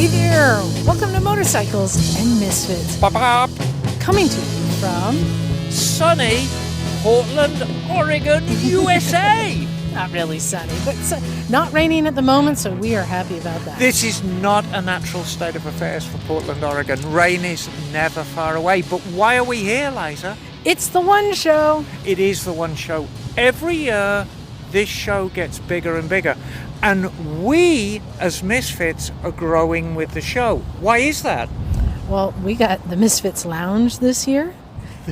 Hey there! Welcome to Motorcycles and Misfits. Bop. Coming to you from Sunny Portland, Oregon, USA. not really sunny, but not raining at the moment, so we are happy about that. This is not a natural state of affairs for Portland, Oregon. Rain is never far away. But why are we here, Liza? It's the One Show. It is the One Show. Every year, this show gets bigger and bigger. And we, as Misfits, are growing with the show. Why is that? Well, we got the Misfits Lounge this year.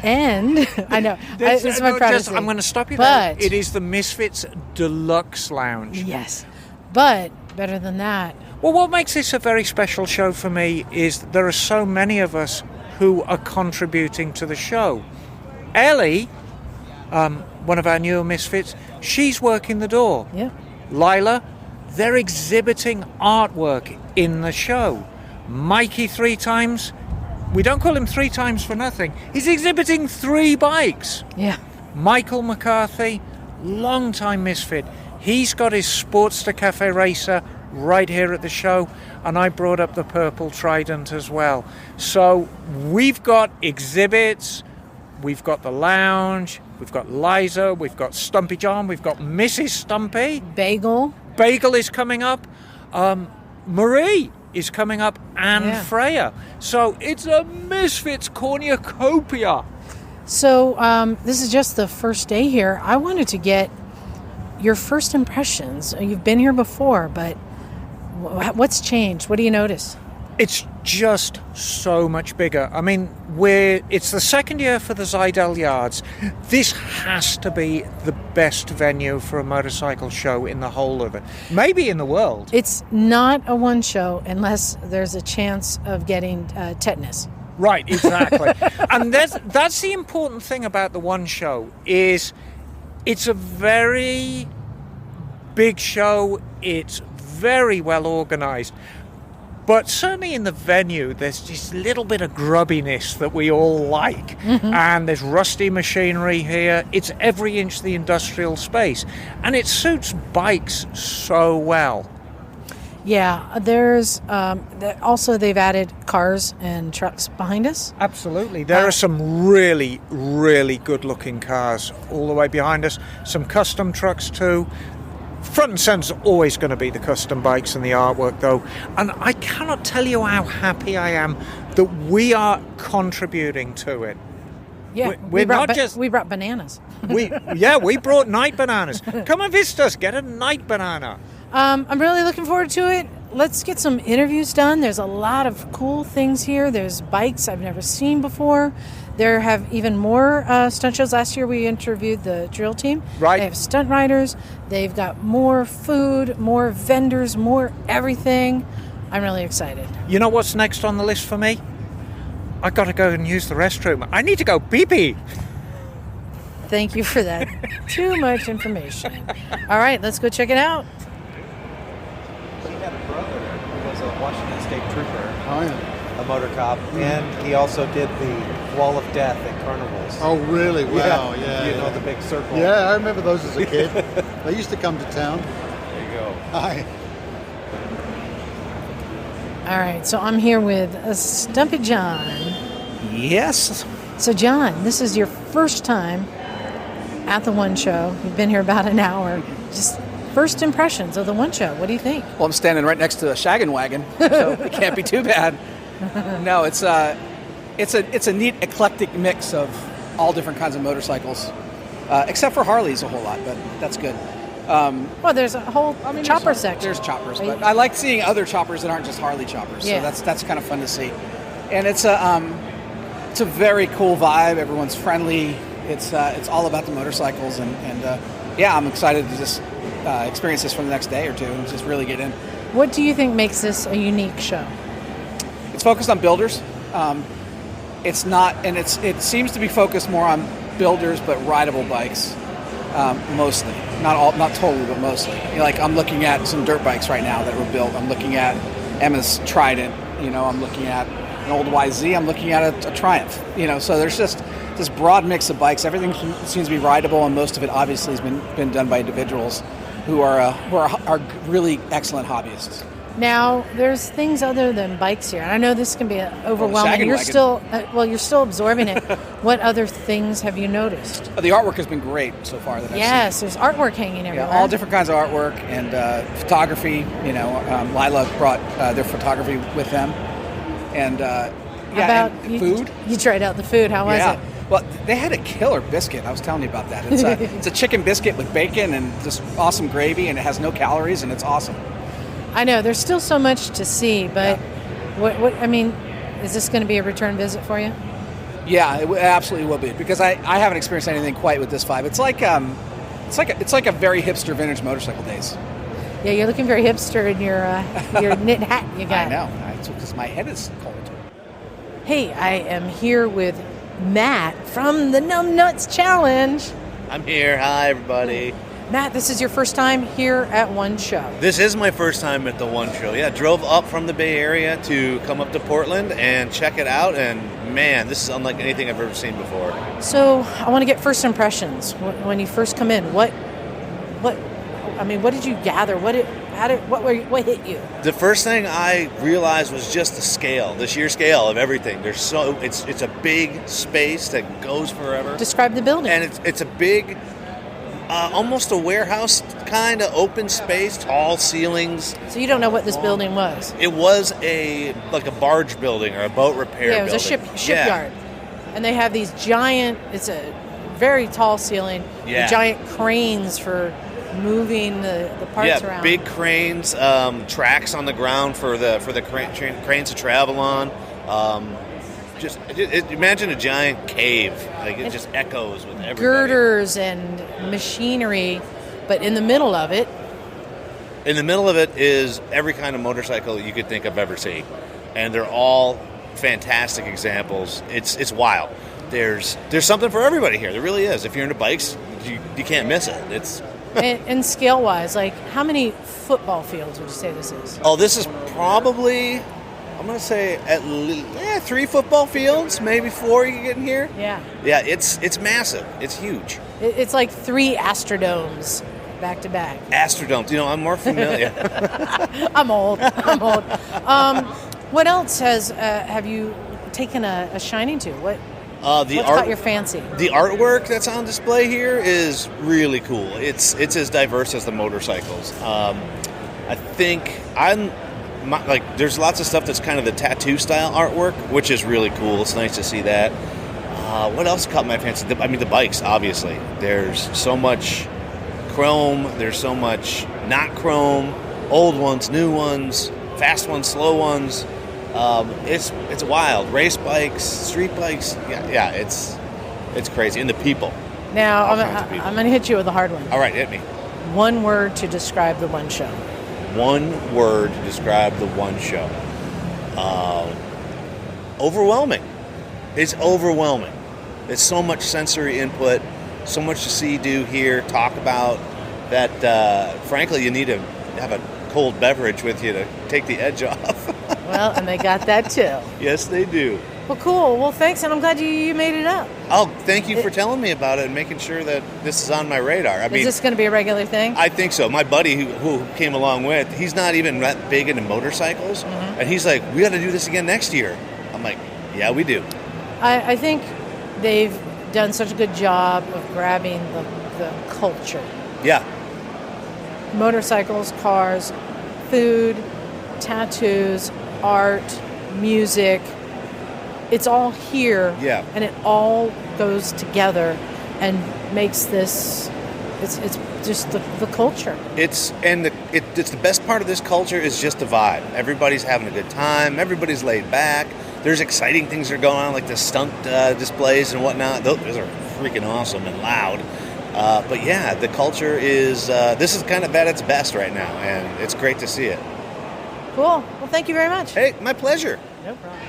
And I know, it's my proudest. I'm going to stop you there. It is the Misfits Deluxe Lounge. Yes. But better than that. Well, what makes this a very special show for me is that there are so many of us who are contributing to the show. Ellie, one of our newer Misfits, she's working the door. Yeah. Lila, they're exhibiting artwork in the show. Mikey 3 times, we don't call him 3 times for nothing. He's exhibiting 3 bikes. Yeah. Michael McCarthy, long-time Misfit. He's got his Sportster Cafe Racer right here at the show, and I brought up the Purple Trident as well. So we've got exhibits, we've got the lounge, we've got Liza, we've got Stumpy John, we've got Mrs. Stumpy. Bagel is coming up. Marie is coming up, and Freya. So it's a Misfits cornucopia. So this is just the first day here. I wanted to get your first impressions. You've been here before, but what's changed? What do you notice? It's just so much bigger. I mean, it's the second year for the Zidell Yards. This has to be the best venue for a motorcycle show in the whole of it. Maybe in the world. It's not a one show unless there's a chance of getting tetanus. Right, exactly. And that's the important thing about the One Show is it's a very big show. It's very well organized. But certainly in the venue, there's this little bit of grubbiness that we all like. Mm-hmm. And there's rusty machinery here. It's every inch the industrial space. And it suits bikes so well. Yeah, there's also they've added cars and trucks behind us. Absolutely. There are some really, really good-looking cars all the way behind us. Some custom trucks too. Front and centre is always going to be the custom bikes and the artwork, though. And I cannot tell you how happy I am that we are contributing to it. Yeah, we brought bananas. we brought night bananas. Come and visit us. Get a night banana. I'm really looking forward to it. Let's get some interviews done. There's a lot of cool things here. There's bikes I've never seen before. There have even more stunt shows. Last year we interviewed the drill team. Right. They have stunt riders. They've got more food, more vendors, more everything. I'm really excited. You know what's next on the list for me? I've got to go and use the restroom. I need to go pee-pee. Thank you for that. Too much information. All right, let's go check it out. She had a brother who was a Washington State Trooper. Oh, yeah. A motor cop, and he also did the Wall of Death at carnivals. Oh, really? Wow, yeah. You know the big circle? Yeah, I remember those as a kid. They used to come to town. There you go. Hi. All right, so I'm here with Stumpy John. Yes. So, John, this is your first time at the One Show. You've been here about an hour. Just first impressions of the One Show. What do you think? Well, I'm standing right next to a shaggin' wagon, so it can't be too bad. No, it's a neat eclectic mix of all different kinds of motorcycles, except for Harleys a whole lot, but that's good. Well, there's a whole chopper section. There's choppers, but I like seeing other choppers that aren't just Harley choppers. Yeah. So that's kind of fun to see, and it's a very cool vibe. Everyone's friendly. It's all about the motorcycles, and yeah, I'm excited to just experience this for the next day or two and just really get in. What do you think makes this a unique show? It's focused on builders. It's not, and it seems to be focused more on builders, but rideable bikes, mostly. Not totally, but mostly. Like I'm looking at some dirt bikes right now that were built. I'm looking at Emma's Trident. I'm looking at an old YZ. I'm looking at a Triumph. So there's just this broad mix of bikes. Everything seems to be rideable, and most of it obviously has been done by individuals who are really excellent hobbyists. Now, there's things other than bikes here, and I know this can be overwhelming. sagging You're wagon. still, you're still absorbing it. What other things have you noticed? The artwork has been great so far that I've seen. Yes, there's artwork hanging everywhere. Yeah, all different kinds of artwork and photography. You know, Lila brought their photography with them, and About and food. You tried out the food. How was it? Well, they had a killer biscuit. I was telling you about that. It's a chicken biscuit with bacon and just awesome gravy, and it has no calories, and it's awesome. I know there's still so much to see, but what I mean, is this going to be a return visit for you? Yeah, it absolutely will be because I haven't experienced anything quite with this vibe. It's like a very hipster vintage motorcycle days. Yeah, you're looking very hipster in your knit hat you got. I know. It's because my head is cold. Hey, I am here with Matt from the Numb Nuts Challenge. I'm here. Hi, everybody. Matt, this is your first time here at One Show. This is my first time at the One Show. Yeah, drove up from the Bay Area to come up to Portland and check it out. And man, this is unlike anything I've ever seen before. So I want to get first impressions when you first come in. What did you gather? What hit you? The first thing I realized was just the scale, the sheer scale of everything. It's a big space that goes forever. Describe the building. And it's a big, almost a warehouse kind of open space, tall ceilings. So you don't know what this building was? It was like a barge building or a boat repair building. Yeah, it was a shipyard. Yeah. And they have these it's a very tall ceiling, giant cranes for moving the parts around. Big cranes, tracks on the ground for the cranes to travel on. Imagine a giant cave. Like it just echoes with everybody. Girders and machinery, but in the middle of it is every kind of motorcycle you could think I've ever seen, and they're all fantastic examples. It's wild. There's something for everybody here. There really is. If you're into bikes, you can't miss it. It's and scale-wise, like how many football fields would you say this is? Oh, this is probably, I'm going to say at least 3 football fields, maybe 4 you can get in here. Yeah. Yeah, it's massive. It's huge. It's like 3 Astrodomes back to back. Astrodomes. I'm more familiar. I'm old. What else have you taken a shining to? What's caught your fancy? The artwork that's on display here is really cool. It's as diverse as the motorcycles. I think there's lots of stuff that's kind of the tattoo style artwork, which is really cool. It's nice to see that. What else caught my fancy? The bikes, obviously. There's so much chrome. There's so much not chrome. Old ones, new ones, fast ones, slow ones. It's wild. Race bikes, street bikes. Yeah, it's crazy. And the people. Now, I'm going to hit you with a hard one. All right, hit me. One word to describe the One Show. One word to describe the One Show. Overwhelming. It's overwhelming. It's so much sensory input, so much to see, do, hear, talk about that, frankly, you need to have a cold beverage with you to take the edge off. Well, and they got that too. Yes, they do. Well, cool. Well, thanks, and I'm glad you made it up. Oh, thank you for telling me about it and making sure that this is on my radar. Is this going to be a regular thing? I think so. My buddy who came along with, he's not even that big into motorcycles, and he's like, we got to do this again next year. I'm like, yeah, we do. I think they've done such a good job of grabbing the culture. Yeah. Motorcycles, cars, food, tattoos, art, music. It's all here. Yeah. And it all goes together and makes this. It's just the culture. It's the best part of this culture is just the vibe. Everybody's having a good time. Everybody's laid back. There's exciting things that are going on, like the stunt displays and whatnot. Those are freaking awesome and loud. But yeah, the culture is, this is kind of at its best right now, and it's great to see it. Cool. Well, thank you very much. Hey, my pleasure. No problem.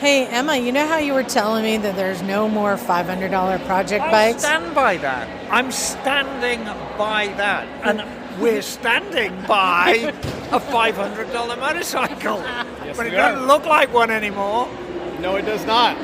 Hey, Emma, you know how you were telling me that there's no more $500 project bikes? I stand by that. I'm standing by that. And we're standing by a $500 motorcycle. Yes, but it we doesn't are. look like one anymore. No, it does not.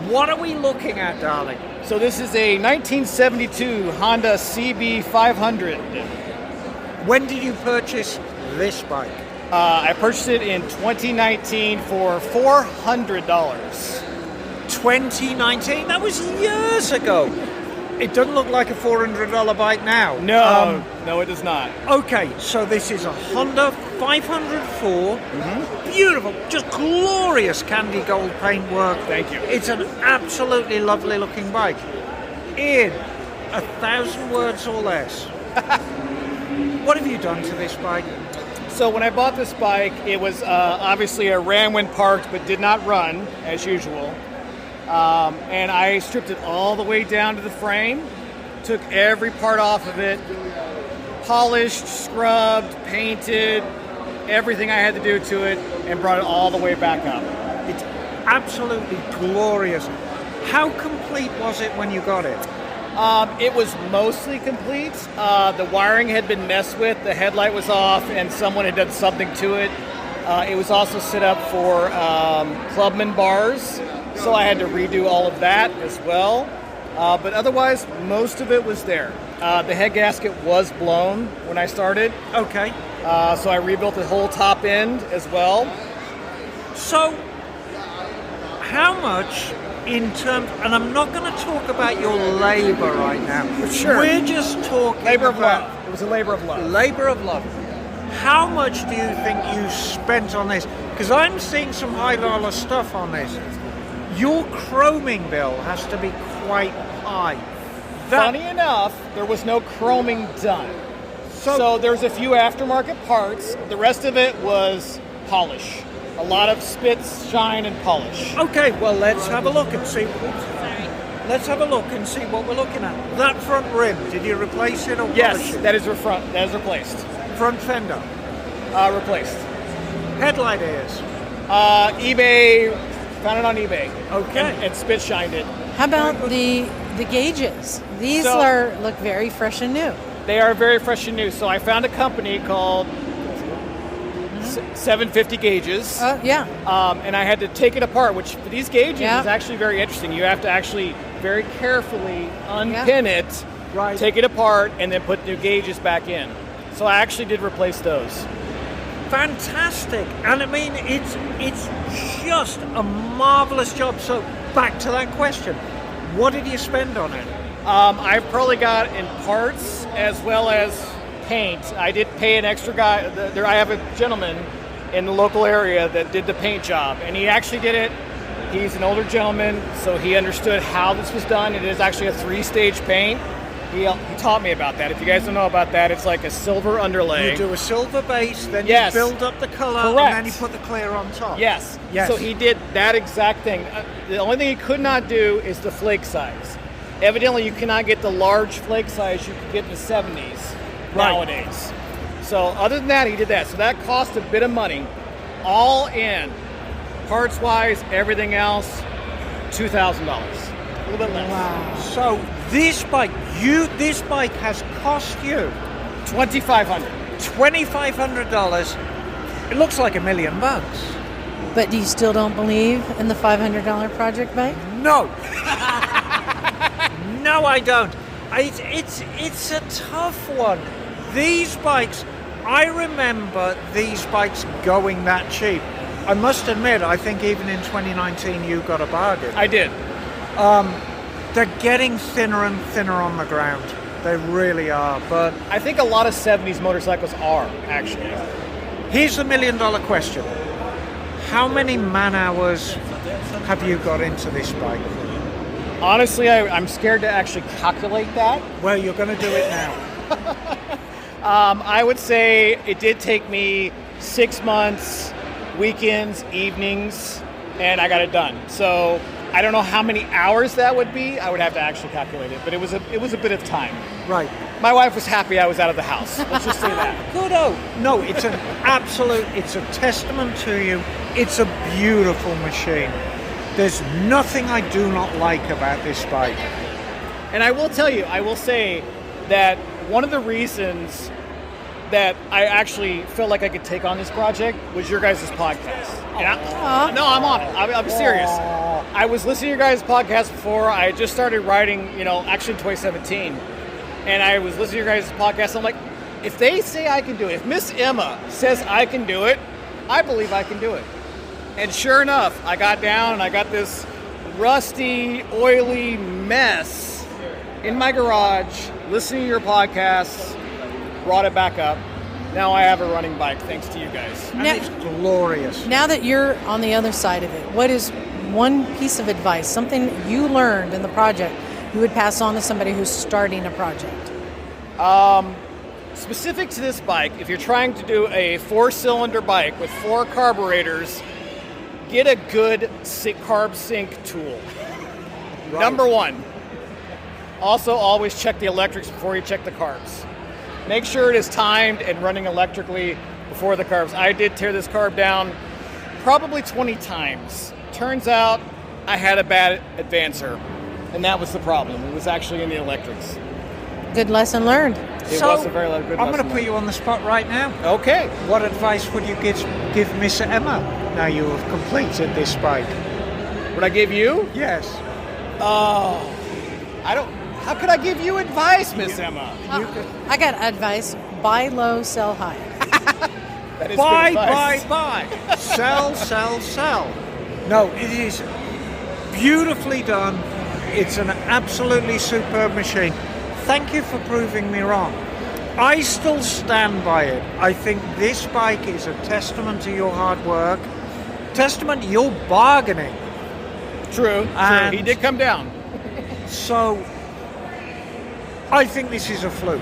What are we looking at, darling? So this is a 1972 Honda CB500. When did you purchase this bike? I purchased it in 2019 for $400. 2019? That was years ago. It doesn't look like a $400 bike now. No, no, it does not. Okay, so this is a Honda 504. Beautiful, just glorious candy gold paintwork. Thank you. It's an absolutely lovely looking bike. In 1,000 words or less, what have you done to this bike? So when I bought this bike, it was obviously a ran when parked, but did not run, as usual. And I stripped it all the way down to the frame, took every part off of it, polished, scrubbed, painted, everything I had to do to it, and brought it all the way back up. It's absolutely glorious. How complete was it when you got it? It was mostly complete. The wiring had been messed with, the headlight was off, and someone had done something to it. It was also set up for clubman bars, so I had to redo all of that as well. But otherwise, most of it was there. The head gasket was blown when I started. Okay. So I rebuilt the whole top end as well. So, how much in terms, and I'm not going to talk about your labor right now. Sure. We're just talking Labor of about love. It was a labor of love. labor of love. How much do you think you spent on this? Because I'm seeing some high dollar stuff on this. Your chroming bill has to be quite high. Funny enough, there was no chroming done. So there's a few aftermarket parts. The rest of it was polish. A lot of spits, shine, and polish. Okay, well let's have a look and see. Let's have a look and see what we're looking at. That front rim, did you replace it or polish Yes, it? that is replaced. Front fender, Replaced. headlight ears. eBay, found it on eBay. Okay. And spit shined it. How about the gauges? These look very fresh and new. They are very fresh and new. So I found a company called 750 Gauges. Yeah. And I had to take it apart, which for these gauges Yeah. is actually very interesting. You have to actually very carefully unpin it, Right. take it apart, and then put new gauges back in. So I actually did replace those. Fantastic. And I mean, it's just a marvelous job. So back to that question. What did you spend on it? I've probably got in parts as well as paint. I did pay an extra guy. I have a gentleman in the local area that did the paint job, and he actually did it. He's an older gentleman, so he understood how this was done. It is actually a 3-stage paint. He taught me about that. If you guys don't know about that, it's like a silver underlay. You do a silver base, then Yes. you build up the color, Correct. and then you put the clear on top. Yes. Yes. So he did that exact thing. The only thing he could not do is the flake size. Evidently, you cannot get the large flake size you could get in the 70s nowadays. So other than that, he did that. So that cost a bit of money. All in, parts-wise, everything else, $2,000. A little bit less. Wow. So this bike has cost you $2,500. $2,500. It looks like $1 million. But do you still don't believe in the $500 project bike? No. No, I don't. It's a tough one. These bikes, I remember these bikes going that cheap. I must admit, I think even in 2019 you got a bargain. I did. They're getting thinner and thinner on the ground. They really are. But I think a lot of 70s motorcycles are, actually. here's the $1 million question. How many man hours have you got into this bike? Honestly, I'm scared to actually calculate that. Well, you're going to do it now. I would say it did take me 6 months, weekends, evenings, and I got it done. So I don't know how many hours that would be. I would have to actually calculate it, but it was a bit of time. Right. My wife was happy I was out of the house. Let's just say that. Good-o. No, it's a testament to you. It's a beautiful machine. There's nothing I do not like about this bike. And I will say that one of the reasons that I actually felt like I could take on this project was your guys' podcast. And no, I'm on it. I'm serious. I was listening to your guys' podcast before. I had just started writing, actually in 2017. And I was listening to your guys' podcast. I'm like, if they say I can do it, if Miss Emma says I can do it, I believe I can do it. And sure enough, I got down and I got this rusty, oily mess in my garage, listening to your podcasts, brought it back up. Now I have a running bike thanks to you guys. And it's glorious. Now that you're on the other side of it, what is one piece of advice, something you learned in the project you would pass on to somebody who's starting a project? Specific to this bike, if you're trying to do a 4-cylinder bike with 4 carburetors, get a good carb sync tool. Right. Number 1. Also, always check the electrics before you check the carbs. Make sure it is timed and running electrically before the carbs. I did tear this carb down probably 20 times. Turns out I had a bad advancer, and that was the problem. It was actually in the electrics. Good lesson learned. It was a very good lesson. I'm going to put you on the spot right now. Okay. What advice would you give Miss Emma now you have completed this bike? Would I give you? Yes. Oh, how could I give you advice, Miss Emma? I got advice. Buy low, sell high. That is Buy, good advice. buy. Sell. No, it is beautifully done. It's an absolutely superb machine. Thank you for proving me wrong. I still stand by it. I think this bike is a testament to your hard work, testament to your bargaining. True. He did come down. So, I think this is a fluke.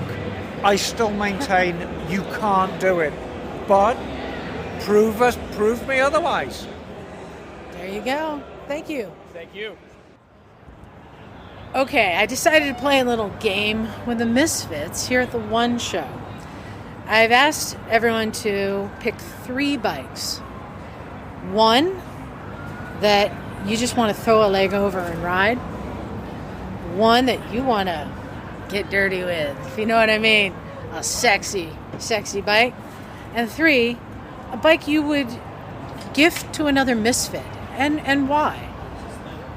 I still maintain you can't do it. But prove me otherwise. There you go. Thank you. Thank you. Okay, I decided to play a little game with the Misfits here at the One Show. I've asked everyone to pick 3 bikes. One that you just want to throw a leg over and ride. One that you want to get dirty with, if you know what I mean. A sexy bike. And 3, a bike you would gift to another Misfit. And why?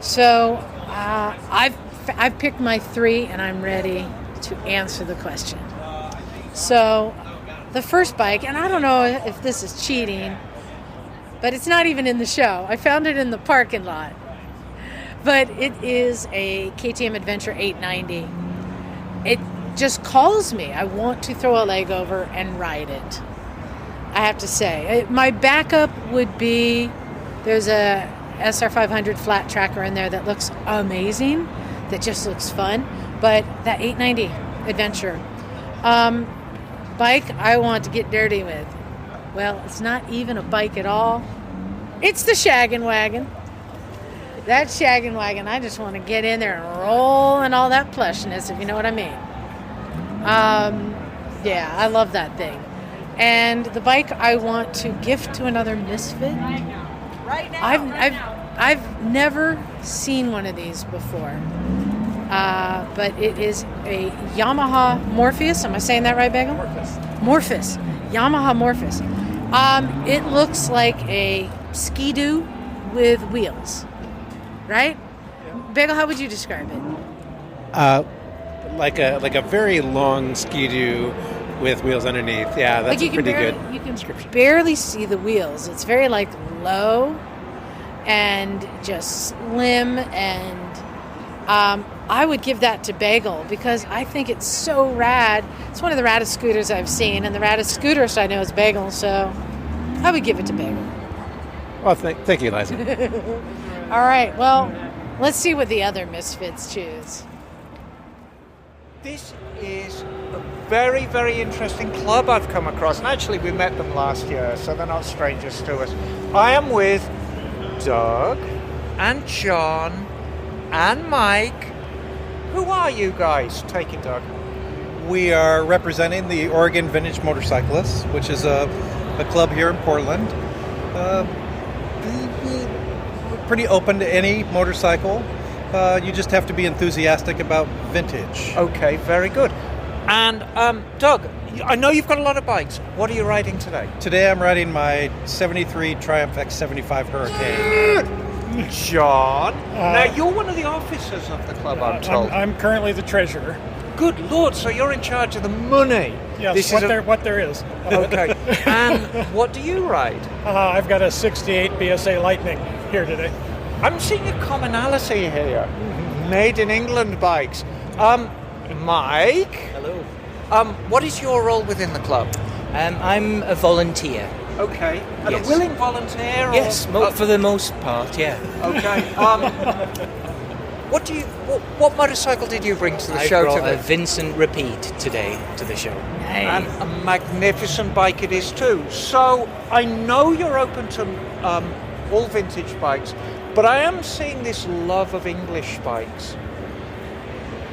So I've picked my 3 and I'm ready to answer the question. So the first bike, and I don't know if this is cheating, but it's not even in the show. I found it in the parking lot. But it is a KTM Adventure 890. It just calls me. I want to throw a leg over and ride it. I have to say. My backup would be, there's a SR500 flat tracker in there that looks amazing, that just looks fun. But that 890 Adventure bike I want to get dirty with. Well, it's not even a bike at all. It's the Shaggin' Wagon. That Shaggin' Wagon, I just want to get in there and roll and all that plushness, if you know what I mean. Yeah, I love that thing. And the bike I want to gift to another Misfit. Right now. I've never seen one of these before. But it is a Yamaha Morpheus. Am I saying that right, Bagel? Morpheus. Yamaha Morpheus. It looks like a Ski-Doo with wheels. Right? Yeah. Bagel, how would you describe it? Like a very long Ski-Doo with wheels underneath. Yeah, that's pretty good. You can barely see the wheels. It's very low and just slim, and I would give that to Bagel because I think it's so rad. It's one of the raddest scooters I've seen, and the raddest scooterist I know is Bagel, so I would give it to Bagel. Well, thank you, Liza. All right, well, let's see what the other Misfits choose. This is a very, very interesting club I've come across. And actually, we met them last year, so they're not strangers to us. I am with Doug and John and Mike. Who are you guys? Take it, Doug. We are representing the Oregon Vintage Motorcyclists, which is a club here in Portland. We're pretty open to any motorcycle. You just have to be enthusiastic about vintage. Okay, very good. And Doug, I know you've got a lot of bikes. What are you riding today? Today I'm riding my 73 Triumph X75 Hurricane. John, now you're one of the officers of the club, I'm told. I'm currently the treasurer. Good Lord, so you're in charge of the money. Yes, what there is. Okay, and what do you ride? I've got a 68 BSA Lightning here today. I'm seeing a commonality here. Made in England bikes. Mike? Hello. What is your role within the club? I'm a volunteer. Okay. And Yes. a willing volunteer? Yes, for the most part, yeah. Okay. What motorcycle did you bring to the I show brought today? a Vincent Repeat today to the show. And a magnificent bike it is too. So I know you're open to all vintage bikes, but I am seeing this love of English bikes.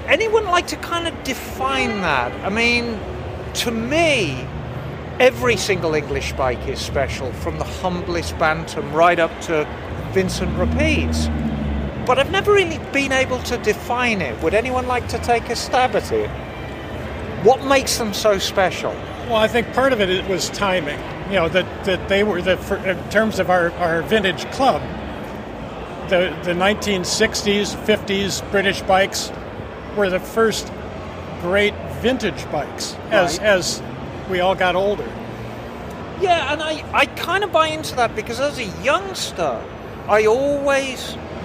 Anyone like to kind of define that? I mean, to me, every single English bike is special, from the humblest Bantam right up to Vincent Repeats. But I've never really been able to define it. Would anyone like to take a stab at it? What makes them so special? Well, I think part of it was timing. You know, that they were, in terms of our vintage club, the 1960s, 50s British bikes were the first great vintage bikes as we all got older. Yeah, and I kind of buy into that because as a youngster,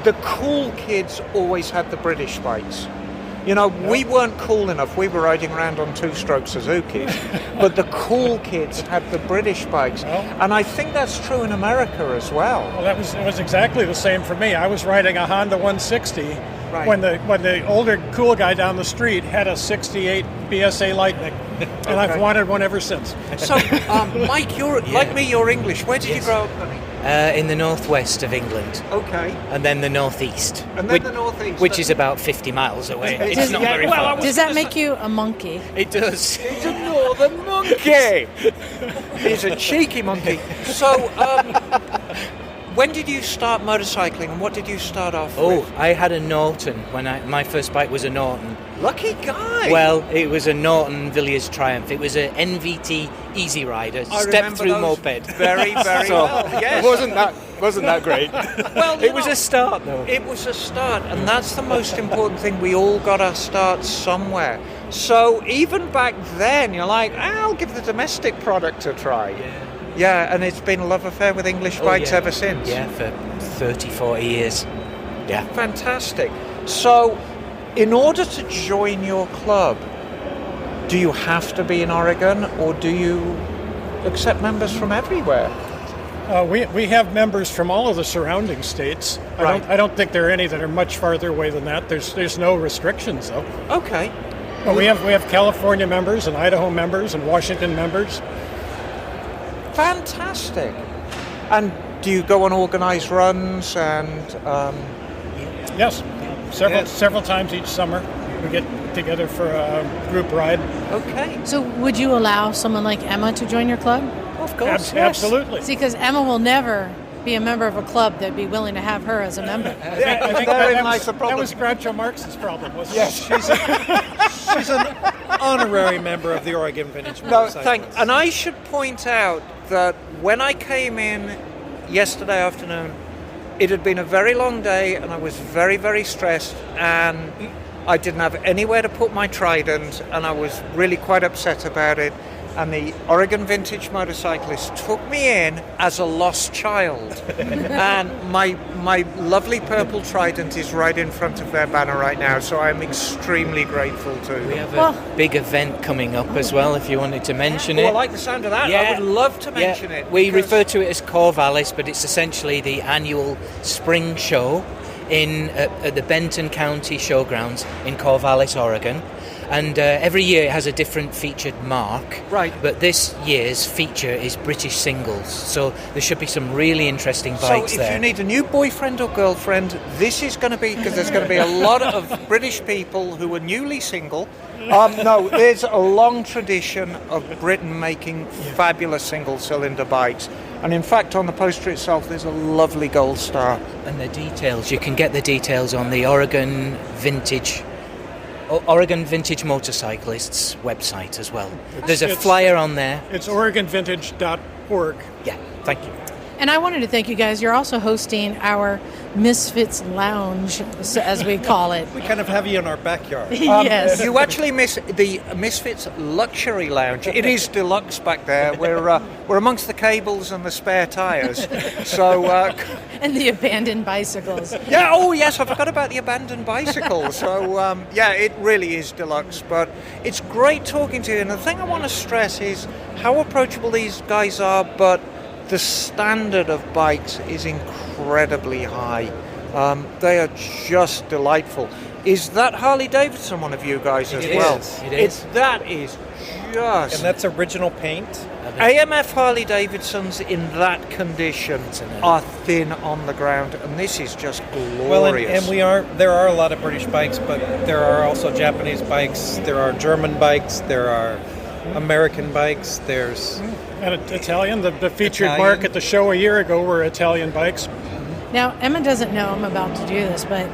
the cool kids always had the British bikes. You know, we weren't cool enough. We were riding around on two-stroke Suzukis, but the cool kids had the British bikes. And I think that's true in America as well. Well, it was exactly the same for me. I was riding a Honda 160 when the older cool guy down the street had a 68 BSA Lightning, and I've wanted one ever since. So, Mike, like me, you're English. Where did you grow up, honey? In the northwest of England. Okay. And then the northeast. And then the northeast. Which is about 50 miles away. It's not very far. Does that make you a monkey? It does. He's a northern monkey. He's a cheeky monkey. So, when did you start motorcycling and what did you start off with? I had a Norton my first bike was a Norton. Lucky guy. Well, it was a Norton Villiers Triumph. It was a NVT Easy Rider, step-through moped. Very, very well. Yes. It wasn't that great. Well, it was a start, though. It was a start, and that's the most important thing. We all got our start somewhere. So even back then, you're like, I'll give the domestic product a try. Yeah, and it's been a love affair with English bikes ever since. Yeah, for 30, 40 years. Yeah. Fantastic. So, in order to join your club, do you have to be in Oregon, or do you accept members from everywhere? We have members from all of the surrounding states. I don't think there are any that are much farther away than that. There's no restrictions, though. Okay. Well, we have California members and Idaho members and Washington members. Fantastic. And do you go on organised runs and? Yes, several times each summer we get together for a group ride. Okay. So would you allow someone like Emma to join your club? Of course, absolutely. See, because Emma will never be a member of a club that'd be willing to have her as a member. I think that was Groucho Marx's problem, wasn't it? Yes, she's an honorary member of the Oregon Vintage Motorcyclists. And I should point out that when I came in yesterday afternoon, it had been a very long day and I was very, very stressed and I didn't have anywhere to put my Trident and I was really quite upset about it. And the Oregon Vintage Motorcyclists took me in as a lost child. And my lovely purple Trident is right in front of their banner right now, so I'm extremely grateful to them. We have a big event coming up as well, if you wanted to mention it. I like the sound of that. I would love to mention it. We refer to it as Corvallis, but it's essentially the annual spring show at the Benton County Showgrounds in Corvallis, Oregon. And every year it has a different featured mark. Right. But this year's feature is British singles. So there should be some really interesting bikes there. So if you need a new boyfriend or girlfriend, this is going to be, because there's going to be a lot of British people who are newly single. No, there's a long tradition of Britain making fabulous single-cylinder bikes. And in fact, on the poster itself, there's a lovely gold star. And the details, you can get the details on the Oregon Vintage Oregon Vintage Motorcyclists website as well. There's a It's- flyer on there. It's OregonVintage.org. Yeah, thank you. And I wanted to thank you guys. You're also hosting our Misfits Lounge, as we call it. We kind of have you in our backyard. Yes. You actually miss the Misfits Luxury Lounge. It is deluxe back there. We're amongst the cables and the spare tyres. So And the abandoned bicycles. yeah. Oh yes, I forgot about the abandoned bicycle. So yeah, it really is deluxe. But it's great talking to you. And the thing I want to stress is how approachable these guys are, but the standard of bikes is incredibly high. They are just delightful. Is that Harley Davidson one of you guys as well? It is. That is just. And that's original paint. AMF Harley Davidsons in that condition are thin on the ground, and this is just glorious. Well, and there are a lot of British bikes, but there are also Japanese bikes, there are German bikes, there are American bikes, there's... And Italian, the featured Italian. mark at the show a year ago were Italian bikes. Now, Emma doesn't know I'm about to do this, but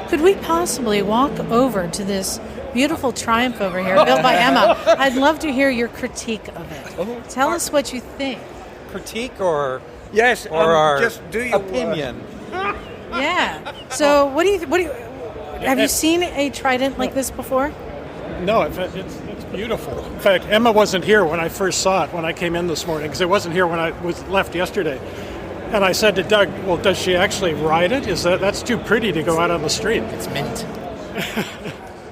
could we possibly walk over to this beautiful Triumph over here, built by Emma? I'd love to hear your critique of it. Tell us what you think. Critique or yes, our just do your opinion? Yeah. So, what do you? Have you seen a Trident like this before? No, it's beautiful. In fact, Emma wasn't here when I first saw it when I came in this morning, because it wasn't here when I was left yesterday. And I said to Doug, well, does she actually ride it? That's too pretty to go out on the street. It's mint.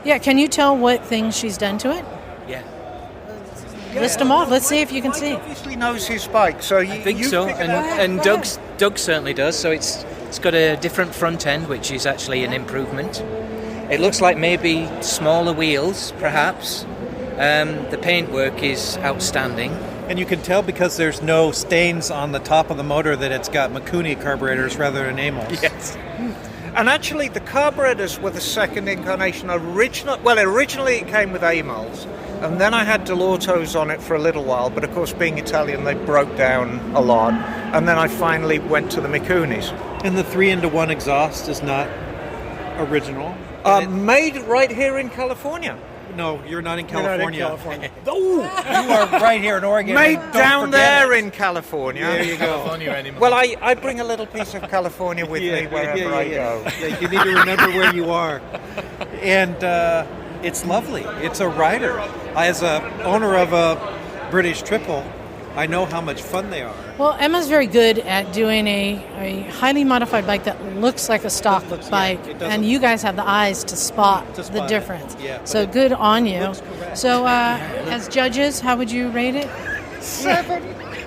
Yeah. Can you tell what things she's done to it? Yeah. List them off. Let's see if you can Mike see. obviously knows his bike, so I think so, figured and out- Doug certainly does. So it's got a different front end, which is actually an improvement. It looks like maybe smaller wheels, perhaps. The paintwork is outstanding. And you can tell because there's no stains on the top of the motor that it's got Mikuni carburetors rather than Amels. Yes. And actually, the carburetors were the second incarnation. Originally it came with Amels, and then I had Delortos on it for a little while, but of course, being Italian, they broke down a lot. And then I finally went to the Mikunis. And the 3-into-1 exhaust is not original. Made right here in California. No, you're not in You're not in California. California. Oh, You are right here in Oregon. made Don't down forget there it. in California. There you go. Well, I bring a little piece of California with me wherever I go. Yeah, you need to remember where you are. And it's lovely. It's a rider. As a owner of a British triple, I know how much fun they are. Well, Emma's very good at doing a highly modified bike that looks like a stock bike, it doesn't- and you guys have the eyes to spot the spot it. difference. Yeah, but so it good on you. looks correct. So, as judges, how would you rate it?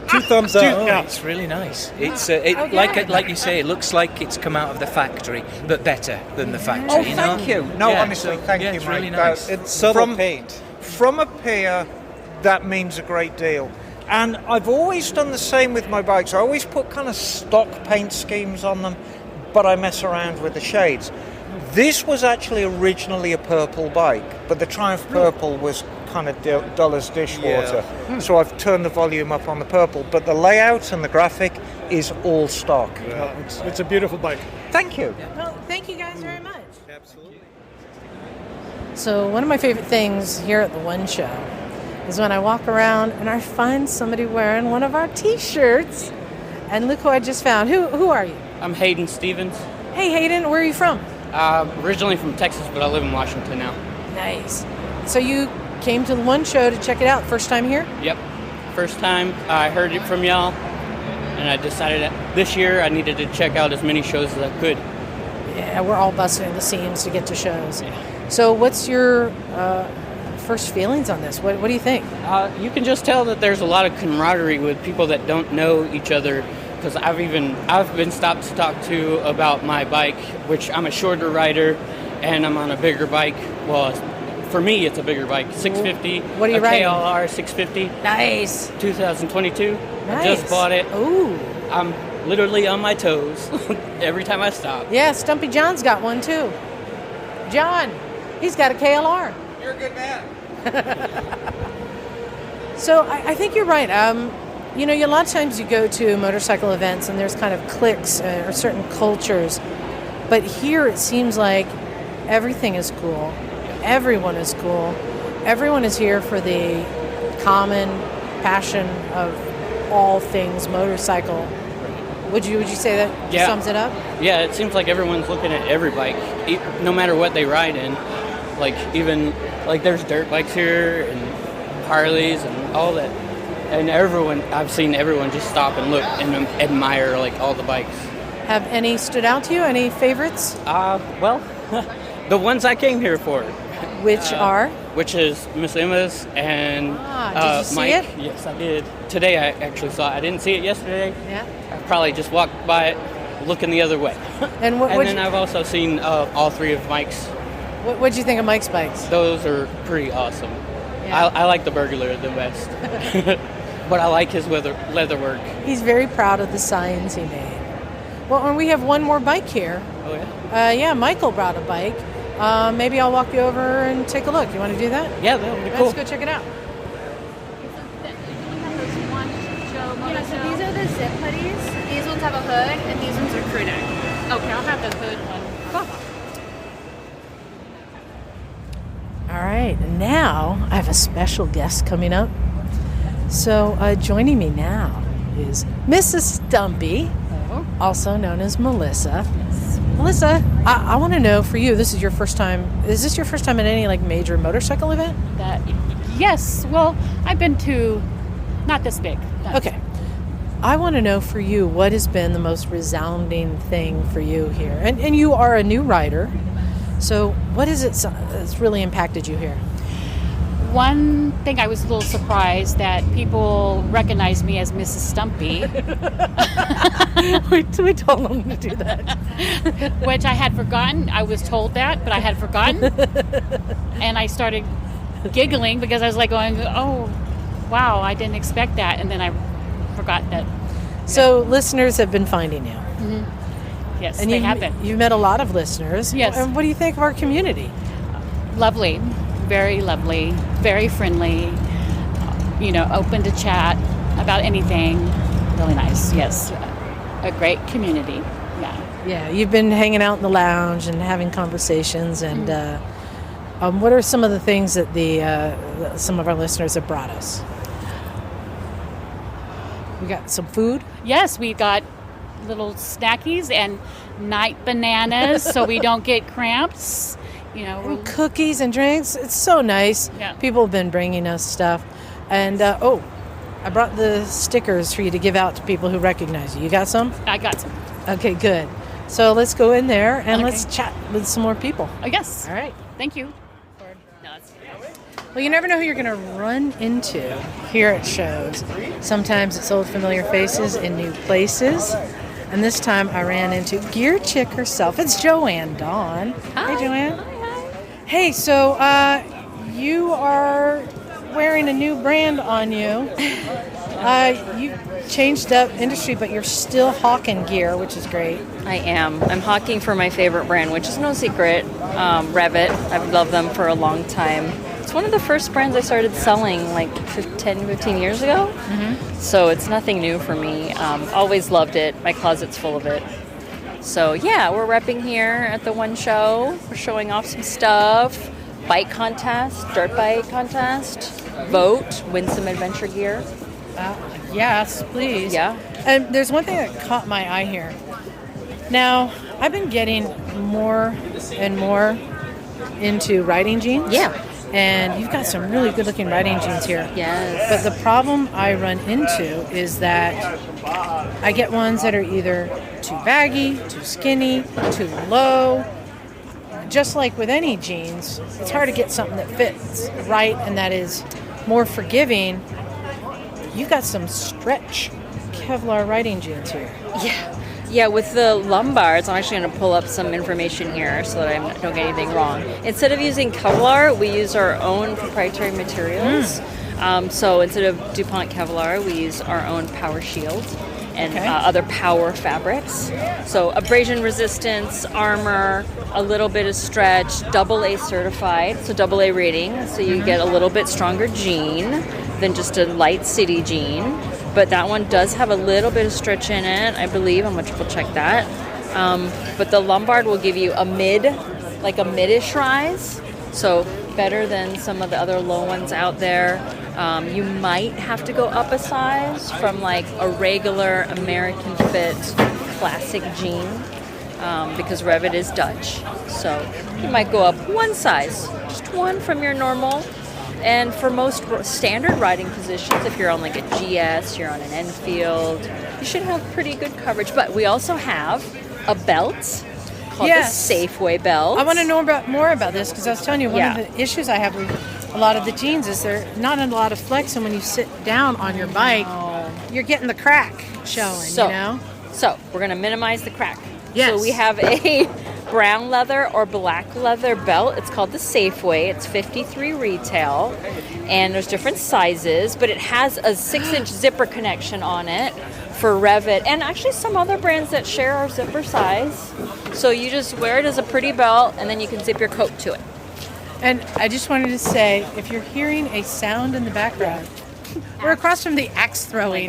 2 thumbs up. Yeah. It's really nice. It's Okay. like you say, it looks like it's come out of the factory, but better than the factory. Oh, you know? thank you. No, Yeah, honestly, so, thank yeah, you, it's Mike. really nice. It's subtle From- paint. From a peer, that means a great deal. And I've always done the same with my bikes. I always put kind of stock paint schemes on them, but I mess around with the shades. This was actually originally a purple bike, but the Triumph Purple was kind of dull as dishwater. So I've turned the volume up on the purple, but the layout and the graphic is all stock. Well, it's a beautiful bike. Thank you. Well, thank you guys very much. Absolutely. So, one of my favorite things here at the One Show is when I walk around and I find somebody wearing one of our T-shirts. And look who I just found. Who are you? I'm Hayden Stevens. Hey, Hayden, where are you from? Originally from Texas, but I live in Washington now. Nice. So you came to the One Show to check it out. First time here? Yep. First time I heard it from y'all, and I decided that this year I needed to check out as many shows as I could. Yeah, we're all busting the seams to get to shows. So what's your first feelings on this? What do you think? You can just tell that there's a lot of camaraderie with people that don't know each other. Because I've been stopped to talk to about my bike, which I'm a shorter rider, and I'm on a bigger bike. Well, for me, it's a bigger bike, 650. What are you a riding? KLR 650. Nice. 2022. Nice. I just bought it. Ooh. I'm literally on my toes every time I stop. Yeah, Stumpy John's got one too. John, he's got a KLR. You're a good man. So I think you're right. You know, a lot of times you go to motorcycle events and there's kind of cliques or certain cultures. But here it seems like everything is cool. everyone is cool. Everyone is here for the common passion of all things motorcycle. Would you say that sums it up? Yeah, it seems like everyone's looking at every bike, no matter what they ride in. Like even like there's dirt bikes here and Harleys and all that. And I've seen everyone just stop and look and admire like all the bikes. Have any stood out to you? Any favorites? Well, the ones I came here for. Which are? Which is Miss Emma's and did you see Mike. it? Yes, I did. Today I actually saw it. I didn't see it yesterday. Yeah. I probably just walked by it looking the other way. And then I've also seen all three of Mike's. What'd you think of Mike's bikes? Those are pretty awesome. Yeah. I like the Burglar the best. But I like his leather work. He's very proud of the signs he made. Well, and we have one more bike here. Oh, yeah? Yeah, Michael brought a bike. Maybe I'll walk you over and take a look. You want to do that? Yeah, that would be cool. Let's go check it out. Yeah, so these are the zip hoodies. These ones have a hood, and these ones are crew neck. Okay, I'll have the hood one. All right, and now I have a special guest coming up. So joining me now is Mrs. Stumpy, also known as Melissa. Yes. Melissa, I want to know for you, this is your first time. Is this your first time at any like major motorcycle event? Yes. Well, I've been to not this big. Okay. I want to know for you what has been the most resounding thing for you here. And you are a new rider. So what is it that's really impacted you here? One thing, I was a little surprised that people recognize me as Mrs. Stumpy. we told them to do that. Which I had forgotten. I was told that, but I had forgotten. And I started giggling because I was like going, oh, wow, I didn't expect that. And then I forgot that. So listeners have been finding you. Mm-hmm. Yes, and they have been. You've met a lot of listeners. Yes. And what do you think of our community? Lovely. Very lovely. Very friendly. Open to chat about anything. Really nice. Yes. A great community. Yeah. Yeah. You've been hanging out in the lounge and having conversations. And what are some of the things that some of our listeners have brought us? We got some food. Yes, we got little snackies and night bananas so we don't get cramps. And cookies and drinks. It's so nice. Yeah. People have been bringing us stuff. And, I brought the stickers for you to give out to people who recognize you. You got some? I got some. Okay, good. So let's go in there and let's chat with some more people. Oh, yes. All right. Thank you. Well, you never know who you're going to run into here at shows. Sometimes it's old familiar faces in new places. And this time I ran into Gear Chick herself. It's Joanne Dawn. Hi. Hey, Joanne. Hi. Hey, so you are wearing a new brand on you. You changed up industry, but you're still hawking gear, which is great. I am. I'm hawking for my favorite brand, which is no secret, Revit. I've loved them for a long time. It's one of the first brands I started selling like 10, 15 years ago. Mm-hmm. So it's nothing new for me. Always loved it. My closet's full of it. So yeah, we're repping here at the One Show. We're showing off some stuff. Bike contest, dirt bike contest, vote, win some adventure gear. Yes, please. Yeah. And there's one thing that caught my eye here. Now, I've been getting more and more into riding jeans. Yeah. And you've got some really good-looking riding jeans here. Yes. But the problem I run into is that I get ones that are either too baggy, too skinny, too low. Just like with any jeans, it's hard to get something that fits right and that is more forgiving. You've got some stretch Kevlar riding jeans here. Yeah, with the lumbards, I'm actually going to pull up some information here so that I don't get anything wrong. Instead of using Kevlar, we use our own proprietary materials. So instead of DuPont Kevlar, we use our own Power Shield and other power fabrics. So abrasion resistance, armor, a little bit of stretch, AA certified, so AA rating. So you get a little bit stronger jean than just a light city jean. But that one does have a little bit of stretch in it, I believe. I'm going to triple check that. But the Lombard will give you a midish rise. So better than some of the other low ones out there. You might have to go up a size from like a regular American Fit classic jean because Revit is Dutch. So you might go up one size, just one from your normal. And for most standard riding positions, if you're on like a GS, you're on an Enfield, you should have pretty good coverage. But we also have a belt called the Safeway belt. I want to know more about this because I was telling you one of the issues I have with a lot of the jeans is they're not a lot of flex, and when you sit down on your bike, you're getting the crack showing, you know? So we're going to minimize the crack. Yes. So we have a brown leather or black leather belt. It's called the Safeway. It's $53 retail, and there's different sizes, but it has a 6-inch zipper connection on it for Revit, and actually some other brands that share our zipper size. So you just wear it as a pretty belt, and then you can zip your coat to it. And I just wanted to say, if you're hearing a sound in the background, we're across from the axe throwing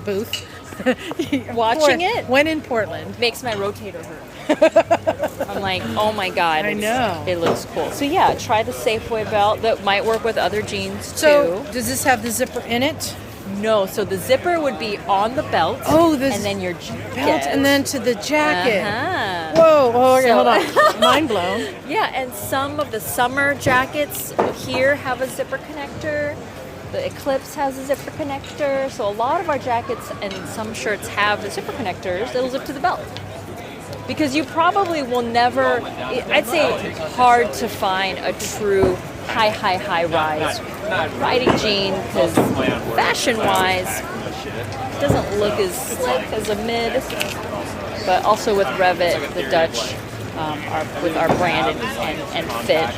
booth. Watching it when in Portland makes my rotator hurt. I'm like, oh my god, I know it looks cool. So yeah, try the Safeway belt. That might work with other jeans too. So does this have the zipper in it? No, so the zipper would be on the belt. Oh, and then your jacket. Belt and then to the jacket. Uh-huh. Whoa, okay, hold on. Mind blown. Yeah, and some of the summer jackets here have a zipper connector. The Eclipse has a zipper connector. So a lot of our jackets and some shirts have the zipper connectors that'll zip to the belt. Because you probably will never, I'd say hard to find a true high rise riding jean because fashion-wise, it doesn't look as slick as a mid. But also with Revit, the Dutch, with our brand and fit,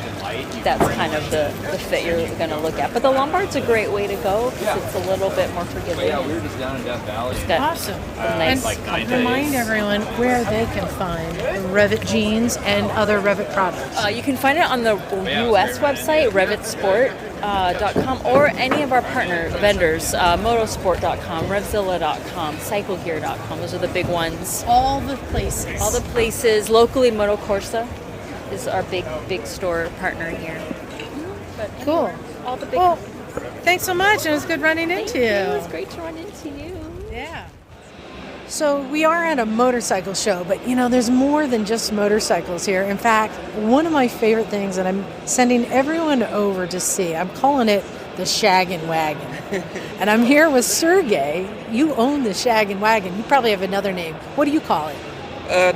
that's kind of the fit you're going to look at. But the Lombard's a great way to go because it's a little bit more forgiving. Yeah, we were just down in Death Valley. Awesome. Nice and remind everyone where they can find Revit jeans and other Revit products. You can find it on the U.S. website, revitsport.com, or any of our partner vendors, motosport.com, revzilla.com, cyclegear.com. Those are the big ones. All the places. All the places. Locally, Moto Corsa is our big store partner here. But cool. All the big. Well, thanks so much. It was good running into you. It was great to run into you. Yeah. So we are at a motorcycle show, but you know, there's more than just motorcycles here. In fact, one of my favorite things that I'm sending everyone over to see, I'm calling it the Shaggin' Wagon. And I'm here with Sergey. You own the Shaggin' Wagon. You probably have another name. What do you call it?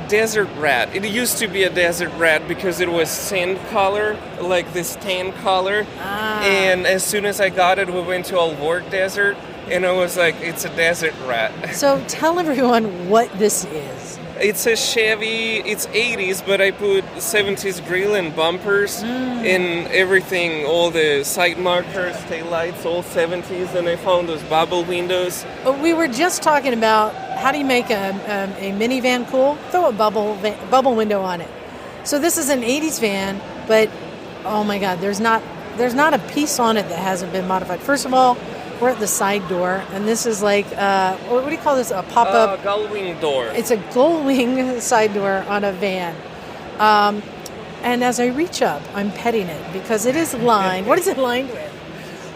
Desert rat. It used to be a desert rat because it was sand color, like this tan color. And as soon as I got it, we went to a work desert, and I was like, it's a desert rat. So tell everyone what this is. It's a Chevy, it's 80s, but I put 70s grill and bumpers and everything, all the side markers, taillights, all 70s, and I found those bubble windows. We were just talking about how do you make a minivan cool? Throw a bubble window on it. So this is an 80s van, but oh my God, there's not a piece on it that hasn't been modified. First of all, we're at the side door, and this is like, what do you call this, a pop-up? Gull wing door. It's a gull wing side door on a van. And as I reach up, I'm petting it because it is lined. What is it lined with?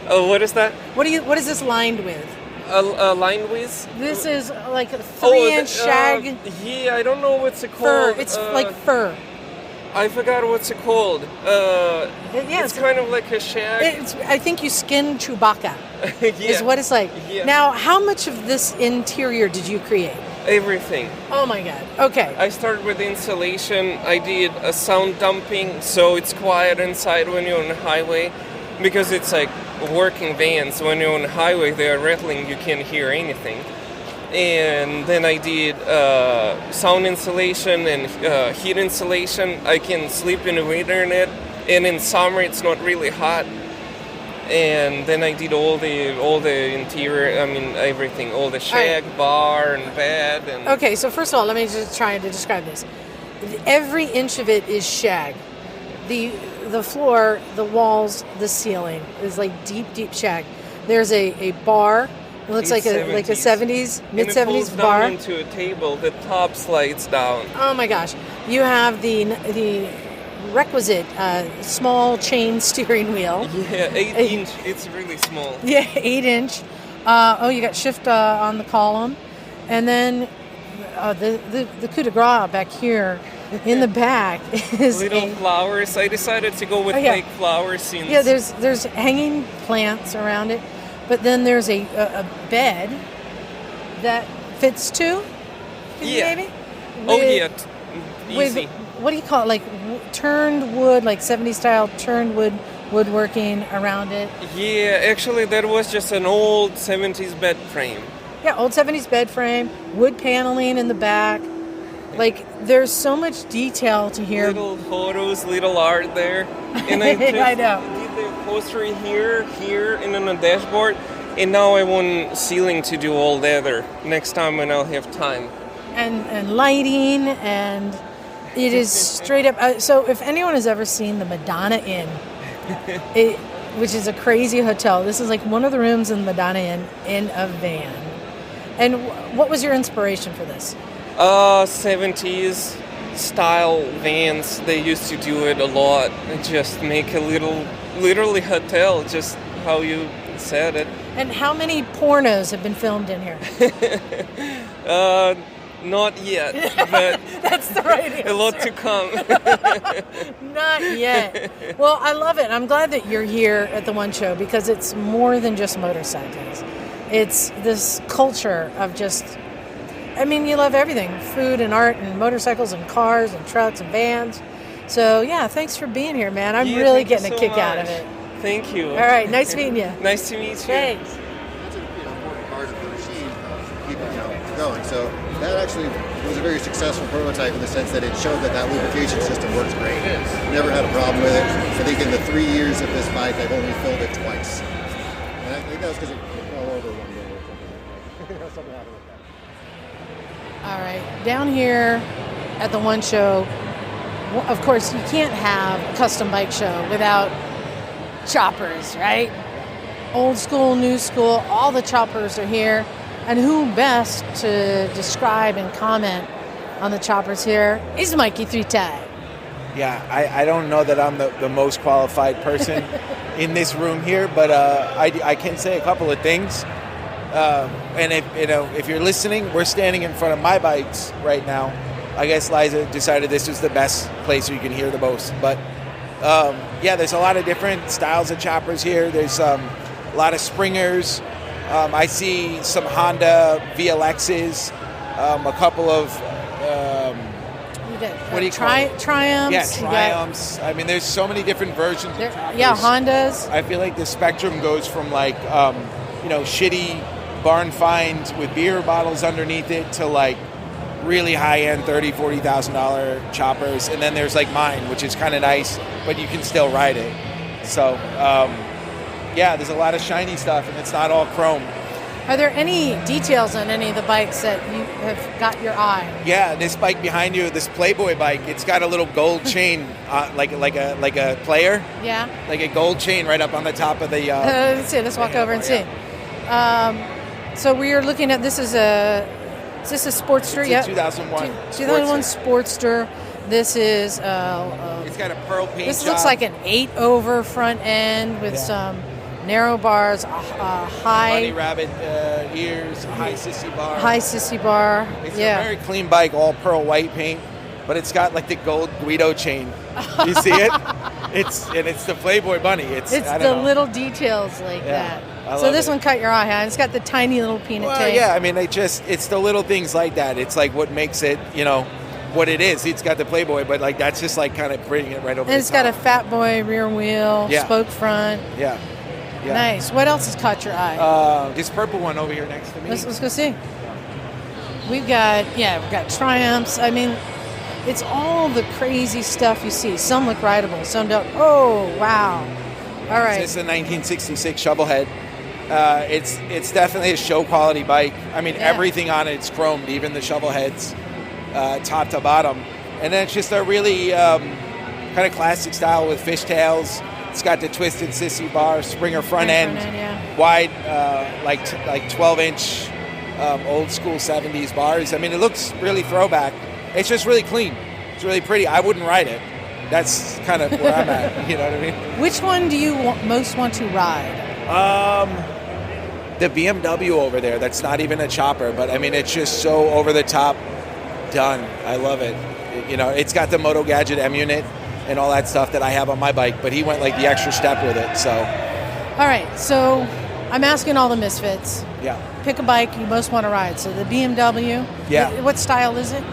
What is that? What is this lined with? Lined with? This is like a 3-inch shag. Yeah, I don't know what's it called. Fur. It's like fur. I forgot what's it called. It's kind of like a shag. I think you skin Chewbacca. Is what it's like. Yeah. Now, how much of this interior did you create? Everything. Oh my God. Okay. I started with insulation. I did a sound dumping, so it's quiet inside when you're on the highway, because it's like working vans. When you're on the highway, they are rattling. You can't hear anything. And then I did sound insulation and heat insulation. I can sleep in the winter in it, and in summer it's not really hot. And then I did all the interior, everything, all the shag, bar, and bed. And okay, so first of all, let me just try to describe this. Every inch of it is shag. The floor, the walls, the ceiling is like deep shag. There's a bar. It looks like a 70s, mid-70s bar. Down into a table. The top slides down. Oh my gosh! You have the requisite small chain steering wheel. Yeah, 8-inch. It's really small. Yeah, 8-inch. You got shift on the column, and then the coup de grace back here in the back is little flowers. I decided to go with fake flowers since. Yeah, there's hanging plants around it, but then there's a bed that fits two. Maybe. Easy. What do you call it? Like turned wood, like 70s style turned woodworking around it. Yeah, actually, that was just an old 70s bed frame. Yeah, old 70s bed frame, wood paneling in the back. Like, there's so much detail to here. Little photos, little art there. And I just I know. did the upholstery here, and on the dashboard. And now I want ceiling to do all the other next time when I'll have time. And lighting, and it is straight up. So if anyone has ever seen the Madonna Inn, which is a crazy hotel, this is like one of the rooms in the Madonna Inn in a van. And what was your inspiration for this? 70s style vans. They used to do it a lot. Just make a literally hotel, just how you said it. And how many pornos have been filmed in here? Not yet, but that's the right answer. A lot to come. Not yet. Well, I love it. I'm glad that you're here at the One Show because it's more than just motorcycles. It's this culture of just, I mean, you love everything, food and art and motorcycles and cars and trucks and vans. So, yeah, thanks for being here, man. I'm really getting a kick out of it. Thank you. All right, nice meeting you. Nice to meet you. Thanks. That's an important part of the machine, keeping it going. So that actually was a very successful prototype in the sense that it showed that lubrication system works great. Never had a problem with it. I think in the 3 years of this bike, I've only filled it twice. And I think that was because it fell over one day or something. Something happened with that. All right, down here at the One Show, of course, you can't have a custom bike show without choppers, right? Old school, new school, all the choppers are here. And who best to describe and comment on the choppers here is Mikey 3-Tie. Yeah, I don't know that I'm the most qualified person in this room here, but I can say a couple of things. And if you're listening, we're standing in front of my bikes right now. I guess Liza decided this was the best place where you can hear the most. But there's a lot of different styles of choppers here. There's a lot of Springers. I see some Honda VLXs, a couple of what do you call it? Triumphs. Yeah, Triumphs. I mean, there's so many different versions of choppers. Yeah, Hondas. I feel like the spectrum goes from like shitty barn find with beer bottles underneath it to like really high-end $30,000, $40,000 choppers, and then there's like mine, which is kind of nice, but you can still ride it. So there's a lot of shiny stuff, and it's not all chrome. Are there any details on any of the bikes that you have got your eye? Yeah, this bike behind you, this Playboy bike, it's got a little gold chain, like a player. Yeah. Like a gold chain right up on the top of the. Let's see. Let's walk over and see. So we are looking at this. Is a Sportster? It's a 2001. 2001 Sportster. This is. It's got a pearl paint. This looks like an 8-over front end with some narrow bars, high bunny rabbit ears, high sissy bar. High sissy bar. It's a very clean bike, all pearl white paint, but it's got like the gold Guido chain. You see it? It's the Playboy bunny. It's little details like that. So this one caught your eye, huh? It's got the tiny little peanut tank. Yeah, I mean, it's the little things like that. It's like what makes it, what it is. It's got the Playboy, but like that's just like kind of bringing it right over. And it's got a Fat Boy rear wheel, spoke front. Yeah. Nice. What else has caught your eye? This purple one over here next to me. Let's go see. We've got Triumphs. I mean, it's all the crazy stuff you see. Some look rideable, some don't. Oh, wow. All right. This is a 1966 Shovelhead. It's definitely a show quality bike. I mean, everything on it's chromed, even the shovel heads, top to bottom. And then it's just a really kind of classic style with fishtails. It's got the twisted sissy bar, Springer front end, wide, like 12-inch old school 70s bars. I mean, it looks really throwback. It's just really clean. It's really pretty. I wouldn't ride it. That's kind of where I'm at. You know what I mean? Which one do you most want to ride? The BMW over there. That's not even a chopper, but I mean, it's just so over the top done. I love it. You know, it's got the Moto Gadget M unit and all that stuff that I have on my bike, but he went like the extra step with it. So, all right. So I'm asking all the Misfits. yeah. Pick a bike you most want to ride. So the BMW. Yeah. What style is it?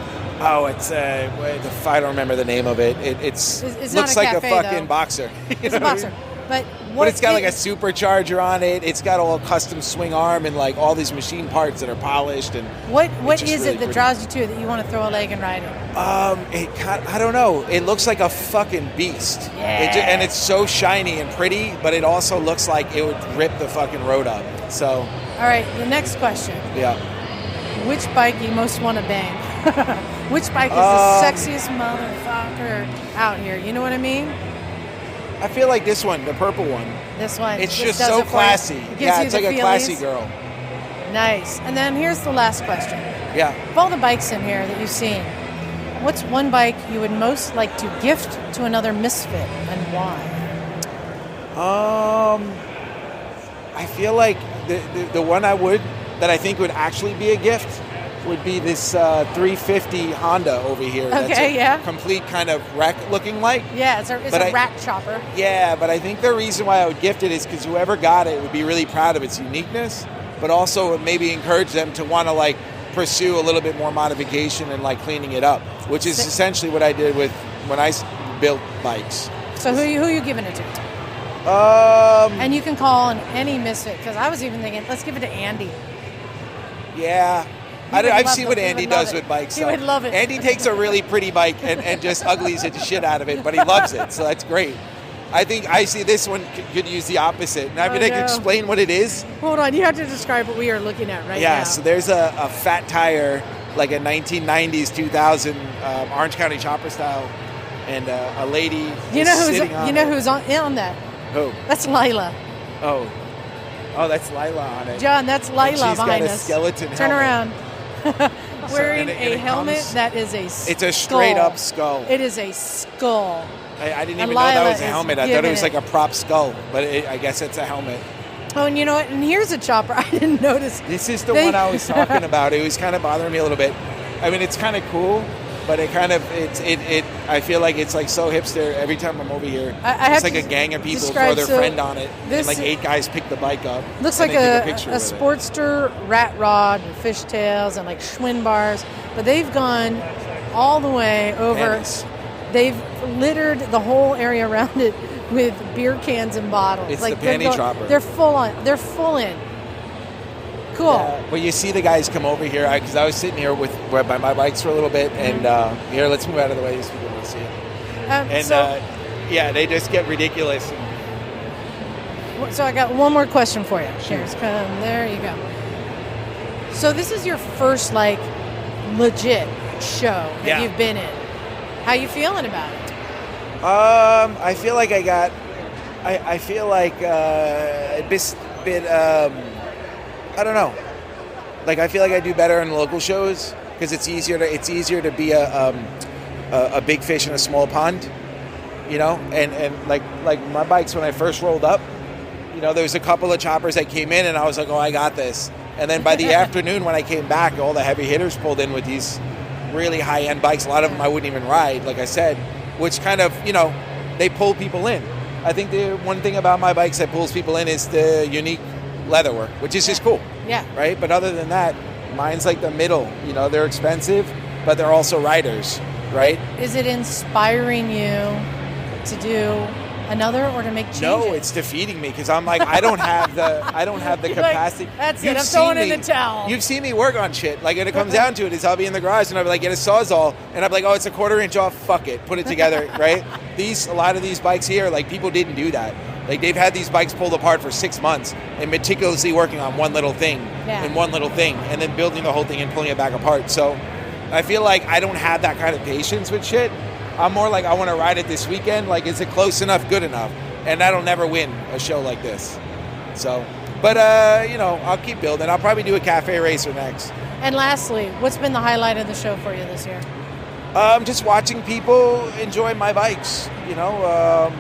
Oh, it's I don't remember the name of it. It's It's looks not a like cafe, a fucking though. boxer. It's a boxer. But But it's got like a supercharger on it. It's got all custom swing arm and like all these machine parts that are polished. And what it's just is really it that pretty. draws you to it that you want to throw a leg and ride it? I don't know. It looks like a fucking beast. Yeah. And it's so shiny and pretty, but it also looks like it would rip the fucking road up. So, All right. The next question: yeah. which bike you most want to bang? Which bike is the sexiest motherfucker out here? You know what I mean? I feel like this one, the purple one. This one. It's this just does so it for you. classy. It gives Yeah, you it's the like a classy feelies. girl. Nice. And then here's the last question. Yeah. Of all the bikes in here that you've seen, what's one bike you would most like to gift to another Misfit and why? I feel like the one that I think would actually be a gift would be this 350 Honda over here. That's Okay, a yeah. complete kind of wreck looking like. Yeah, it's a But I- rat chopper. Yeah, but I think the reason why I would gift it is because whoever got it would be really proud of its uniqueness, but also would maybe encourage them to want to like pursue a little bit more modification and like cleaning it up, which is essentially what I did with when I built bikes. So who you giving it to? And you can call on any Misfit, because I was even thinking, let's give it to Andy. Yeah. He would I've love seen it. what He Andy would love does it. with bikes. He would love it. Andy takes a really pretty bike and just uglies the shit out of it, but he loves it, so that's great. I think I see this one could use the opposite. And I mean, I can explain what it is. Hold on, you have to describe what we are looking at right now. Yeah, so there's a fat tire, like a 1990s, 2000 Orange County chopper style, and a lady You is know who's sitting on you know it. who's on that? Who? That's Lila. Oh, that's Lila on it. John, that's And Lila she's behind got a us. skeleton Turn helmet. around. Wearing and a it helmet comes- that is a skull. It's a straight up skull. It is a skull. I didn't And even know that Lila was a is helmet. I thought it giving was like a prop skull, but I guess it's a helmet. Oh, and you know what? And here's a chopper I didn't notice. This is the one I was talking about. It was kind of bothering me a little bit. I mean, it's kind of cool, but it I feel like it's like so hipster every time I'm over here. I have it's like to a gang of people describe- throw their so friend on it, and this- like 8 guys pick the bike up. Looks and like they take a picture with it. Sportster rat rod and fishtails and like Schwinn bars, but they've gone all the way over. Pennies. They've littered the whole area around it with beer cans and bottles. It's like the panty chopper. They're full on. They're full in. Cool. Yeah, but you see the guys come over here because I was sitting here by my bikes for a little bit, and here, let's move out of the way so people can see it. And yeah, they just get ridiculous. So I got one more question for you. Cheers. There you go. So this is your first like legit show that Yeah. you've been in. How you feeling about it? I feel like I feel like a bit. I don't know. Like I feel like I do better in local shows because it's easier to be a big fish in a small pond, you know. And like my bikes when I first rolled up, you know, there was a couple of choppers that came in and I was like, oh, I got this. And then by the afternoon when I came back, all the heavy hitters pulled in with these really high end bikes. A lot of them I wouldn't even ride, like I said, which kind of, you know, they pull people in. I think the one thing about my bikes that pulls people in is the unique leatherwork, which is just cool. Yeah. Right? But other than that, mine's like the middle. You know, they're expensive, but they're also riders, right? Is it inspiring you to do another or to make changes? No, it's defeating me because I'm like, I don't have the You're like, capacity. that's it, You've I'm throwing seen in the towel. You've seen me work on shit. Like, when it comes down to it, is I'll be in the garage and I'll be like, get a Sawzall, and I'll be like, oh, it's a 1/4 inch off, fuck it, put it together, right? A lot of these bikes here, like, people didn't do that. Like, they've had these bikes pulled apart for 6 months and meticulously working on one little thing and one little thing and then building the whole thing and pulling it back apart. So I feel like I don't have that kind of patience with shit. I'm more like, I want to ride it this weekend. Like, is it close enough, good enough? And that'll never win a show like this. So, but, you know, I'll keep building. I'll probably do a cafe racer next. And lastly, what's been the highlight of the show for you this year? Just watching people enjoy my bikes, you know.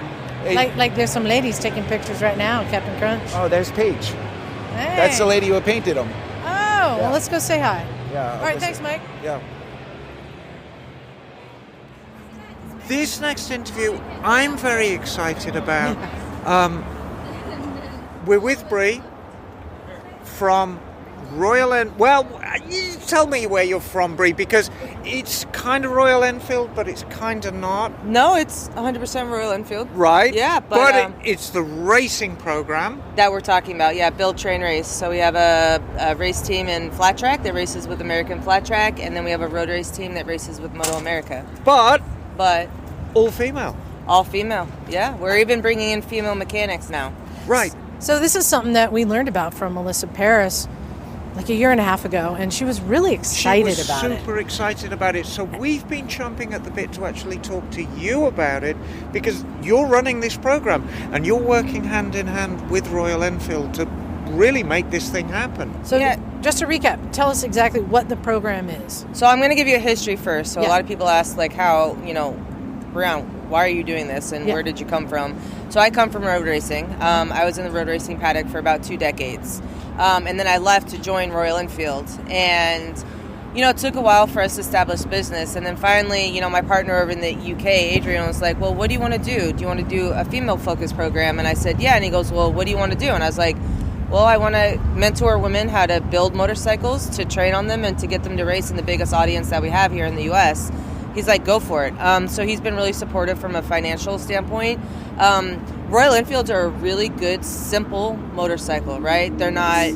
Like there's some ladies taking pictures right now, Captain Crunch. Oh, there's Paige. Hey. That's the lady who painted them. Oh, well, let's go say hi. Yeah. All right, thanks, Mike. Yeah. This next interview, I'm very excited about. We're with Bree from Royal Enfield. Well, you tell me where you're from, Bree, because it's kind of Royal Enfield, but it's kind of not. No, it's 100% Royal Enfield. Right. Yeah, but it's the racing program that we're talking about. Yeah, build, train, race. So we have a race team in flat track that races with American Flat Track, and then we have a road race team that races with Moto America. But all female. All female. Yeah, we're even bringing in female mechanics now. Right. So this is something that we learned about from Melissa Paris like a year and a half ago, and she was really excited about it. She was super excited about it. So we've been chomping at the bit to actually talk to you about it, because you're running this program and you're working hand in hand with Royal Enfield to really make this thing happen. So just to recap, tell us exactly what the program is. So I'm going to give you a history first. So Yeah. a lot of people ask, like, how, Brian, why are you doing this, and Yeah. where did you come from? So I come from road racing. I was in the road racing paddock for about 2 decades. And then I left to join Royal Enfield. And, it took a while for us to establish business. And then finally, my partner over in the UK, Adrian, was like, well, what do you want to do? Do you want to do a female-focused program? And I said, yeah. And he goes, well, what do you want to do? And I was like, well, I want to mentor women how to build motorcycles, to train on them, and to get them to race in the biggest audience that we have here in the U.S. He's like, go for it. So he's been really supportive from a financial standpoint. Royal Enfields are a really good, simple motorcycle, right? They're not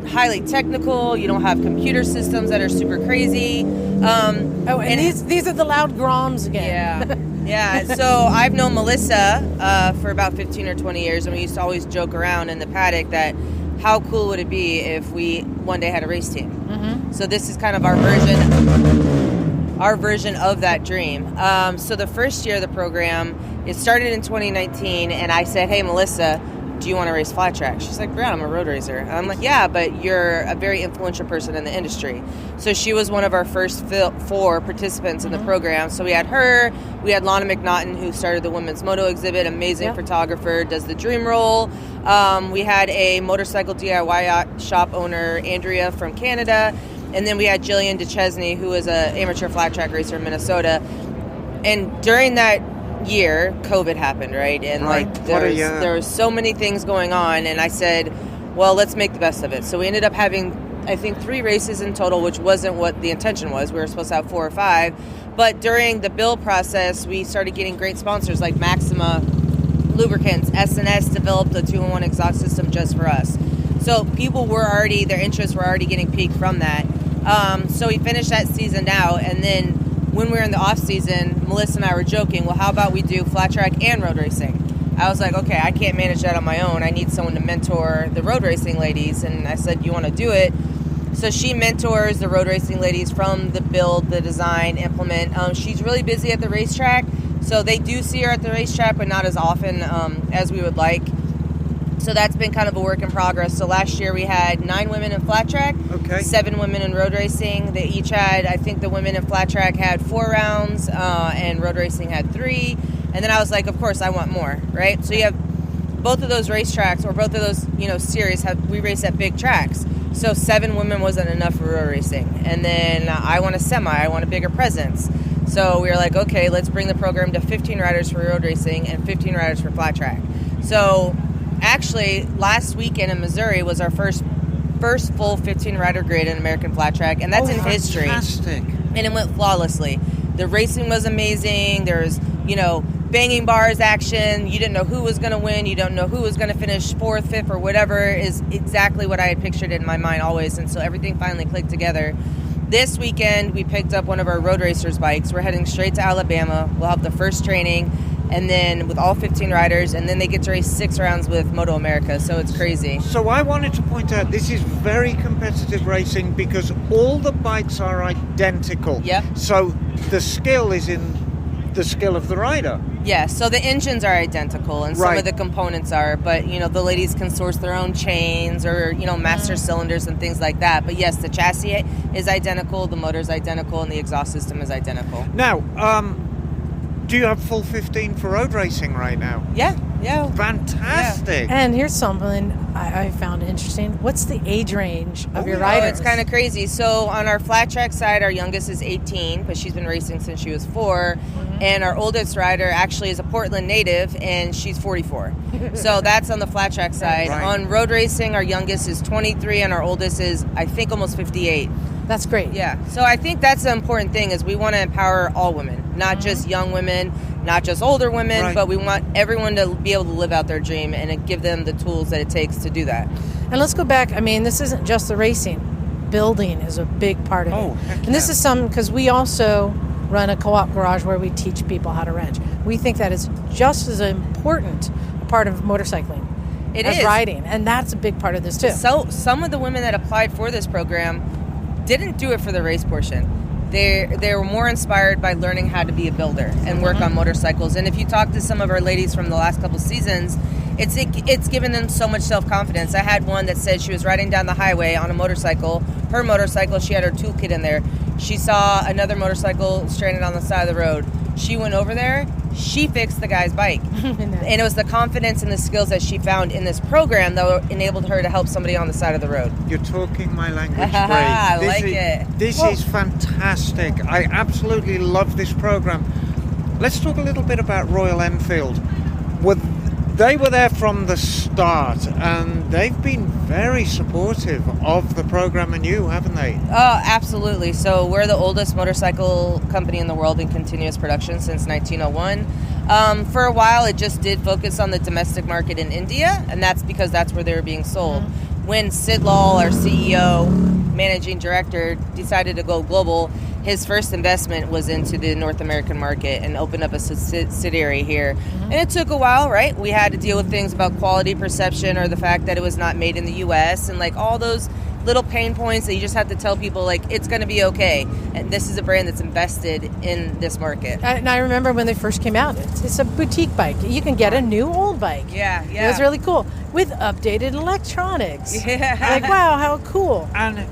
highly technical. You don't have computer systems that are super crazy. And these are the loud groms again. Yeah. So I've known Melissa for about 15 or 20 years, and we used to always joke around in the paddock that how cool would it be if we one day had a race team? Mm-hmm. So this is kind of our version of that dream. So the first year of the program, it started in 2019, and I said, hey, Melissa, do you want to race flat track? She's like, Brian, I'm a road racer. And I'm like, yeah, but you're a very influential person in the industry. So she was one of our first 4 participants in the program. So we had her, we had Lana McNaughton, who started the Women's Moto exhibit, amazing photographer, does the dream roll. We had a motorcycle DIY shop owner, Andrea from Canada. And then we had Jillian DeChesney, who is an amateur flat track racer in Minnesota. And during that year, COVID happened, right? And there was so many things going on, and I said, well, let's make the best of it. So we ended up having, I think, 3 races in total, which wasn't what the intention was. We were supposed to have 4 or 5. But during the build process, we started getting great sponsors like Maxima Lubricants. S&S developed a 2-in-1 exhaust system just for us. So people their interests were already getting piqued from that. So we finished that season out, and then when we were in the off season, Melissa and I were joking, well, how about we do flat track and road racing? I was like, okay, I can't manage that on my own. I need someone to mentor the road racing ladies. And I said, you want to do it? So she mentors the road racing ladies from the build, the design, implement. She's really busy at the racetrack. So they do see her at the racetrack, but not as often as we would like. So that's been kind of a work in progress. So last year we had 9 women in flat track, 7 women in road racing. They each had, I think the women in flat track had 4 rounds and road racing had 3. And then I was like, of course, I want more, right? So you have both of those racetracks, or both of those, series, we race at big tracks. So 7 women wasn't enough for road racing. And then I want a semi, I want a bigger presence. So we were like, okay, let's bring the program to 15 riders for road racing and 15 riders for flat track. So actually, last weekend in Missouri was our first full 15-rider grid in American Flat Track, and that's in history. Fantastic. And it went flawlessly. The racing was amazing. There's, banging bars action. You didn't know who was going to win. You don't know who was going to finish 4th, 5th, or whatever is exactly what I had pictured in my mind always, and so everything finally clicked together. This weekend, we picked up one of our road racers' bikes. We're heading straight to Alabama. We'll have the first training, and then with all 15 riders, and then they get to race 6 rounds with Moto America, so it's crazy. So I wanted to point out this is very competitive racing because all the bikes are identical. Yep. So the skill is in the skill of the rider. Yeah, so the engines are identical and some Right. of the components are, but the ladies can source their own chains or master cylinders and things like that. But yes, the chassis is identical, the motor's identical, and the exhaust system is identical. Now, do you have full 15 for road racing right now? Yeah. Fantastic. And here's something I found interesting. What's the age range of your riders? It's kind of crazy. So on our flat track side, our youngest is 18, but she's been racing since she was 4. And our oldest rider actually is a Portland native, and she's 44. So that's on the flat track side. Right. On road racing, our youngest is 23, and our oldest is, I think, almost 58. That's great. Yeah. So I think that's the important thing is we want to empower all women, not just young women, not just older women, Right. but we want everyone to be able to live out their dream and give them the tools that it takes to do that. And let's go back. I mean, this isn't just the racing. Building is a big part of it. And this is something because we also run a co-op garage where we teach people how to wrench. We think that is just as important a part of motorcycling as riding. And that's a big part of this too. So some of the women that applied for this program didn't do it for the race portion. They were more inspired by learning how to be a builder and work on motorcycles. And if you talk to some of our ladies from the last couple seasons, it's given them so much self-confidence. I had one that said she was riding down the highway on a motorcycle. Her motorcycle, she had her toolkit in there. She saw another motorcycle stranded on the side of the road. She went over there. She fixed the guy's bike. And it was the confidence and the skills that she found in this program that enabled her to help somebody on the side of the road. You're talking my language, I Greg. like it. This is fantastic. I absolutely love this program. Let's talk a little bit about Royal Enfield. They were there from the start, and they've been very supportive of the program and you, haven't they? Oh, absolutely. So we're the oldest motorcycle company in the world in continuous production since 1901. For a while, it just did focus on the domestic market in India, and that's because that's where they were being sold. When Sid Lal, our CEO, managing director, decided to go global, his first investment was into the North American market and opened up a subsidiary here. And it took a while, right? We had to deal with things about quality perception or the fact that it was not made in the U.S. and like all those little pain points that you just have to tell people like it's going to be okay. And this is a brand that's invested in this market. And I remember when they first came out, it's a boutique bike. You can get a new old bike. Yeah. It was really cool with updated electronics. Like, wow, how cool. And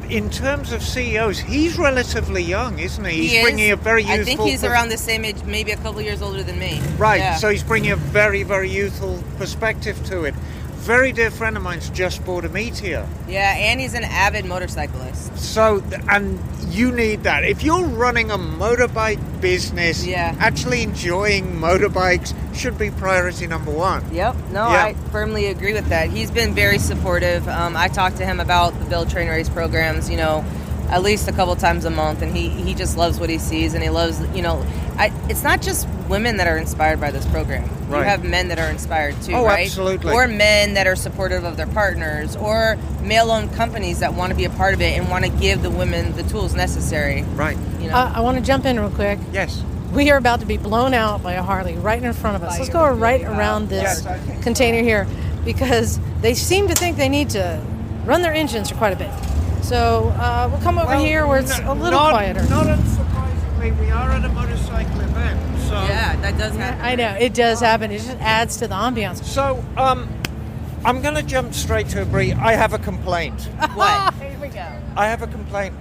in terms of CEOs, he's relatively young, isn't he? He's bringing a very youthful... I think he's around the same age, maybe a couple years older than me. Right, Yeah. so he's bringing a very, very youthful perspective to it. Very dear friend of mine's just bought a Meteor. Yeah, and he's an avid motorcyclist. So, and you need that. If you're running a motorbike business, actually enjoying motorbikes should be priority number one. Yep. No, I firmly agree with that. He's been very supportive. I talk to him about the Build, Train, Race programs, at least a couple times a month, and he just loves what he sees, and he loves, it's not just women that are inspired by this program. Right. You have men that are inspired too, Oh, right? absolutely. Or men that are supportive of their partners, or male-owned companies that want to be a part of it and want to give the women the tools necessary. Right. I want to jump in real quick. Yes. We are about to be blown out by a Harley right in front of us. Let's go right around this container here because they seem to think they need to run their engines for quite a bit. So we'll come over here where it's a little quieter. Not unsurprisingly, we are at a motorcycle event. So yeah, that does happen. I know, it does happen. It just adds to the ambiance. So, I'm going to jump straight to a brief. I have a complaint. What? Here we go. I have a complaint.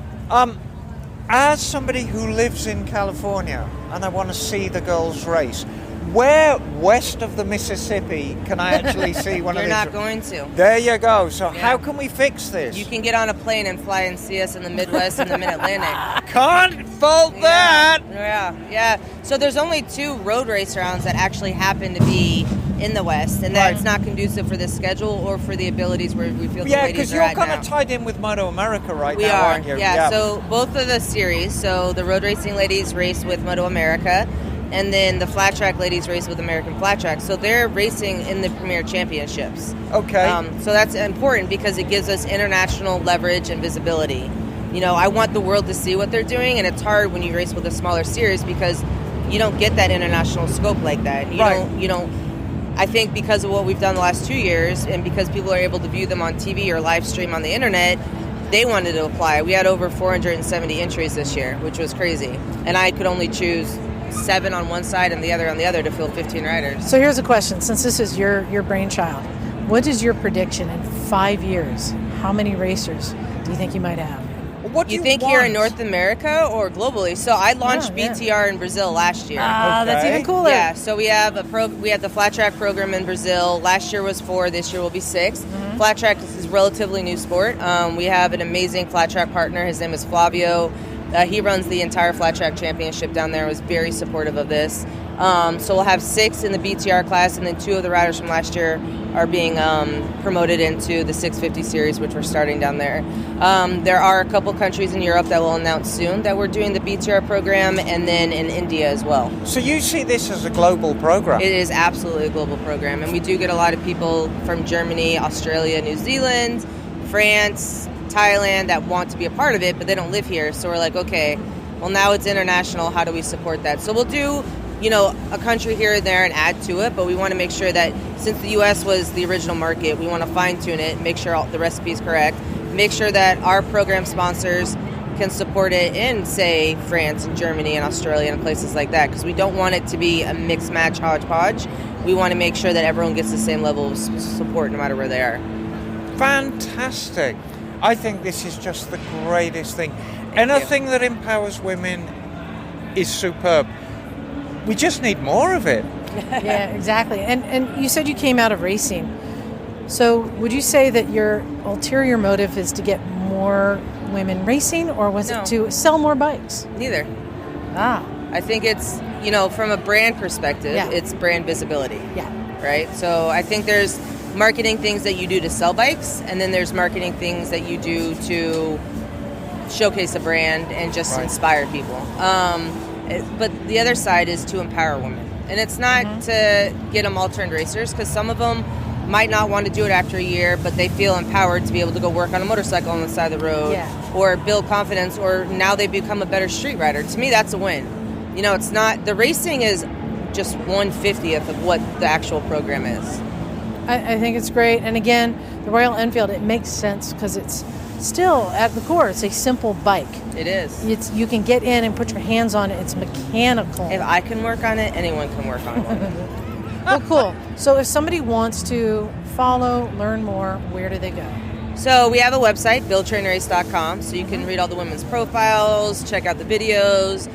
As somebody who lives in California and I want to see the girls race, where west of the Mississippi can I actually see one of these? You're not going to. There you go. So how can we fix this? You can get on a plane and fly and see us in the Midwest and the Mid-Atlantic. Can't fault that. Yeah. So there's only 2 road race rounds that actually happen to be in the West, and that's not conducive for this schedule or for the abilities where we feel the Yeah, ladies because are you're at kind now. of tied in with Moto America right We now, are, aren't you? yeah. So both of the series, so the road racing ladies race with Moto America, and then the flat track ladies race with American Flat Track. So they're racing in the Premier Championships. Okay. So that's important because it gives us international leverage and visibility. I want the world to see what they're doing, and it's hard when you race with a smaller series because you don't get that international scope like that. You don't. I think because of what we've done the last 2 years, and because people are able to view them on TV or live stream on the internet, they wanted to apply. We had over 470 entries this year, which was crazy. And I could only choose 7 on one side and the other on the other to fill 15 riders. So here's a question. Since this is your brainchild, what is your prediction in 5 years? How many racers do you think you might have? What do you think here in North America or globally? So I launched BTR in Brazil last year. That's even cooler. Yeah, so we have we have the flat track program in Brazil. Last year was 4, this year will be 6. Flat track is a relatively new sport. We have an amazing flat track partner. His name is Flavio. He runs the entire flat track championship down there. Was very supportive of this. So we'll have 6 in the BTR class, and then 2 of the riders from last year are being promoted into the 650 series, which we're starting down there. There are a couple countries in Europe that will announce soon that we're doing the BTR program, and then in India as well. So you see this as a global program? It is absolutely a global program, and we do get a lot of people from Germany, Australia, New Zealand, France, Thailand that want to be a part of it, but they don't live here. So we're like, okay, well, now it's international. How do we support that? So we'll do a country here and there and add to it, but we want to make sure that since the U.S. was the original market, we want to fine-tune it, make sure all the recipe is correct, make sure that our program sponsors can support it in, say, France and Germany and Australia and places like that, because we don't want it to be a mixed match hodgepodge. We want to make sure that everyone gets the same level of support no matter where they are. Fantastic. I think this is just the greatest thing. Anything that empowers women is superb. We just need more of it. Yeah, exactly. And you said you came out of racing. So would you say that your ulterior motive is to get more women racing, or was it to sell more bikes? Neither. Ah. I think it's, from a brand perspective, it's brand visibility. Yeah. Right? So I think there's marketing things that you do to sell bikes, and then there's marketing things that you do to showcase a brand and just inspire people. But the other side is to empower women. And it's not to get them all turned racers, because some of them might not want to do it after a year, but they feel empowered to be able to go work on a motorcycle on the side of the road or build confidence, or now they become a better street rider. To me, that's a win. It's not, the racing is just 1/50th of what the actual program is. I think it's great. And again, the Royal Enfield, it makes sense because it's still, at the core, it's a simple bike. It is. You can get in and put your hands on it. It's mechanical. If I can work on it, anyone can work on it. Well, cool. So if somebody wants to follow, learn more, where do they go? So we have a website, buildtrainrace.com, so you can read all the women's profiles, check out the videos.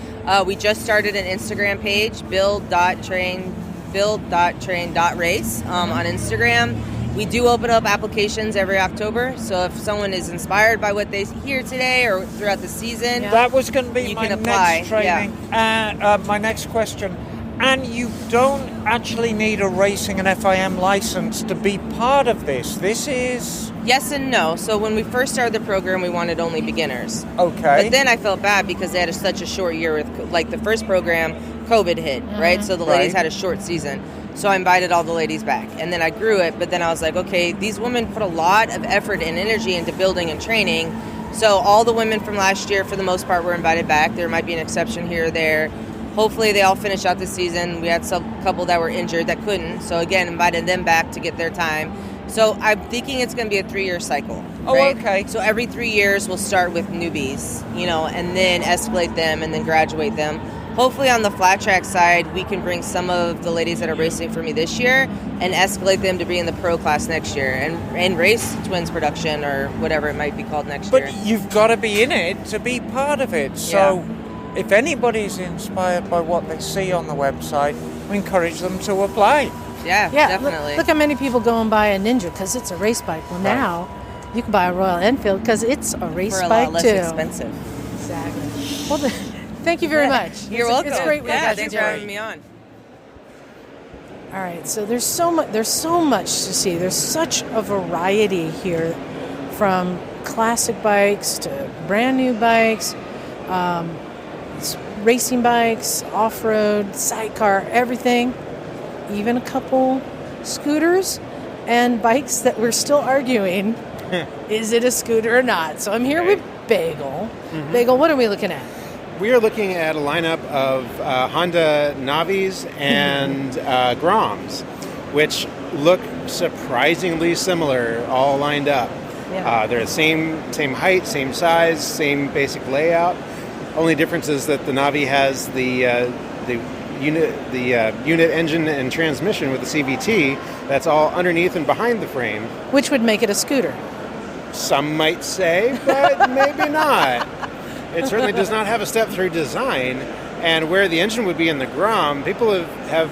We just started an Instagram page, build.train.race on Instagram. We do open up applications every October, so if someone is inspired by what they hear today or throughout the season, that was going to be my can apply. next training. My next question. And you don't actually need a racing and FIM license to be part of this. This is... Yes and no. So when we first started the program, we wanted only beginners. Okay. But then I felt bad because they had such a short year with, the first program, COVID hit, right? So the ladies had a short season. So I invited all the ladies back. And then I grew it, but then I was like, okay, these women put a lot of effort and energy into building and training. So all the women from last year, for the most part, were invited back. There might be an exception here or there. Hopefully they all finish out the season. We had some couple that were injured that couldn't. So again, invited them back to get their time. So I'm thinking it's going to be a 3-year cycle. Oh, right? okay. So every 3 years we'll start with newbies, and then escalate them and then graduate them. Hopefully on the flat track side, we can bring some of the ladies that are racing for me this year and escalate them to be in the pro class next year and race Twins production or whatever it might be called next year. But you've got to be in it to be part of it. So if anybody's inspired by what they see on the website, we encourage them to apply. Yeah, definitely. Look how many people go and buy a Ninja because it's a race bike. Well, now you can buy a Royal Enfield because it's a race for a bike lot less too. expensive. Exactly. Well, thank you very much. You're welcome. It's great. Thanks for having me on. All right, so there's so much to see. There's such a variety here, from classic bikes to brand new bikes, racing bikes, off-road, sidecar, everything. Even a couple scooters and bikes that we're still arguing. Is it a scooter or not? So I'm here with Bagel. Bagel, what are we looking at? We are looking at a lineup of Honda Navis and Groms, which look surprisingly similar, all lined up. Yeah. They're the same height, same size, same basic layout. Only difference is that the Navi has the unit engine and transmission with the CVT. That's all underneath and behind the frame. Which would make it a scooter. Some might say, but maybe not. It certainly does not have a step-through design. And where the engine would be in the Grom, people have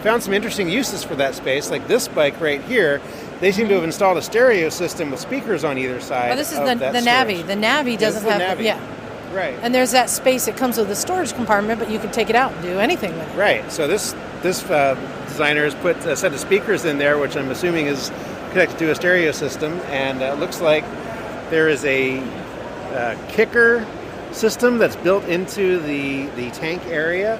found some interesting uses for that space. Like this bike right here, they seem to have installed a stereo system with speakers on either side. Oh, this is of the that Navi. storage. The Navi doesn't This is the have Navi. yeah. Right. And there's that space that comes with the storage compartment, but you can take it out and do anything with it. Right. So this designer has put a set of speakers in there, which I'm assuming is connected to a stereo system, and it looks like there is a kicker system that's built into the tank area,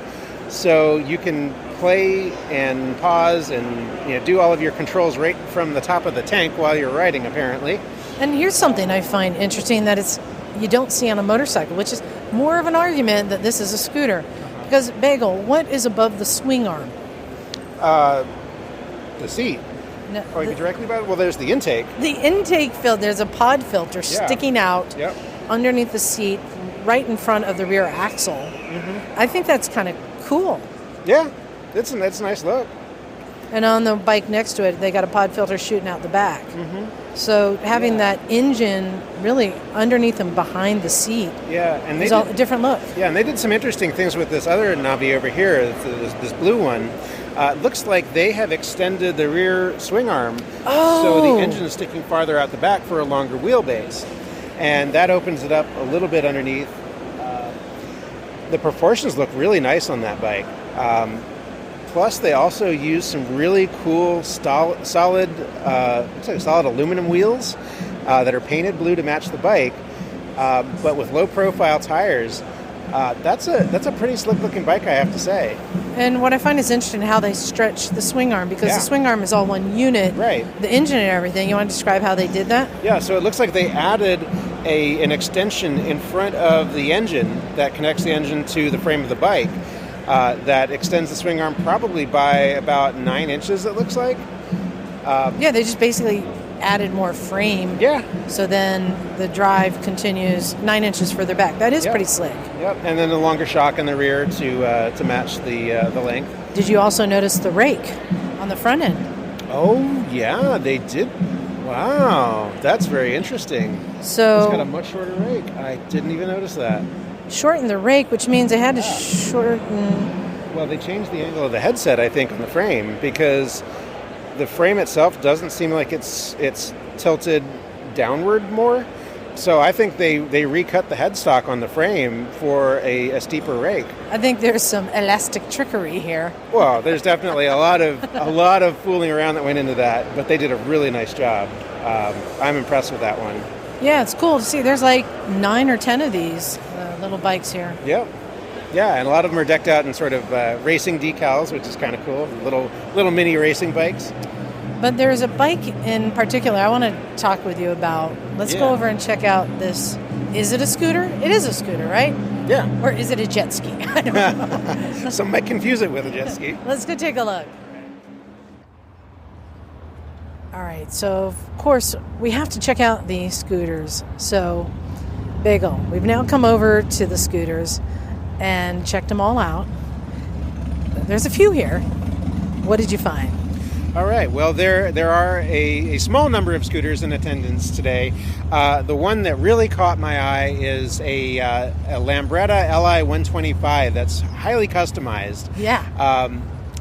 so you can play and pause and do all of your controls right from the top of the tank while you're riding, apparently. And here's something I find interesting that you don't see on a motorcycle, which is more of an argument that this is a scooter. Because, Bagel, what is above the swing arm? The seat. No, Are you directly about it? Well, there's the intake. The intake filter, there's a pod filter sticking out underneath the seat right in front of the rear axle. I think that's kind of cool. Yeah, it's a nice look. And on the bike next to it, they got a pod filter shooting out the back. So having that engine really underneath and behind the seat and is a different look. Yeah, and they did some interesting things with this other Navi over here, this blue one. It looks like they have extended the rear swing arm so the engine is sticking farther out the back for a longer wheelbase. And that opens it up a little bit underneath. The proportions look really nice on that bike. Plus, they also use some really cool solid aluminum wheels that are painted blue to match the bike, but with low-profile tires. That's a pretty slick-looking bike, I have to say. And what I find is interesting how they stretch the swing arm, because the swing arm is all one unit. Right. The engine and everything. You want to describe how they did that? Yeah, so it looks like they added an extension in front of the engine that connects the engine to the frame of the bike. That extends the swing arm probably by about 9 inches, it looks like. They just basically added more frame. Yeah. So then the drive continues 9 inches further back. That is pretty slick. Yep, and then a longer shock in the rear to match the length. Did you also notice the rake on the front end? Oh, yeah, they did. Wow, that's very interesting. So it's got a much shorter rake. I didn't even notice that. Shorten the rake, which means they had to shorten. Well, they changed the angle of the headset, I think, on the frame, because the frame itself doesn't seem like it's tilted downward more. So I think they recut the headstock on the frame for a steeper rake. I think there's some elastic trickery here. Well, there's definitely a lot of fooling around that went into that, but they did a really nice job. I'm impressed with that one. Yeah, it's cool to see. There's like 9 or 10 of these little bikes here. Yep. Yeah, and a lot of them are decked out in sort of racing decals, which is kind of cool. Little mini racing bikes. But there's a bike in particular I want to talk with you about. Let's go over and check out this. Is it a scooter? It is a scooter, right? Yeah. Or is it a jet ski? I don't know. Some might confuse it with a jet ski. Let's go take a look. All right, so of course we have to check out the scooters. So, Bagel, we've now come over to the scooters and checked them all out. There's a few here. What did you find? All right. Well, there are a small number of scooters in attendance today. The one that really caught my eye is a Lambretta Li 125 that's highly customized. Yeah.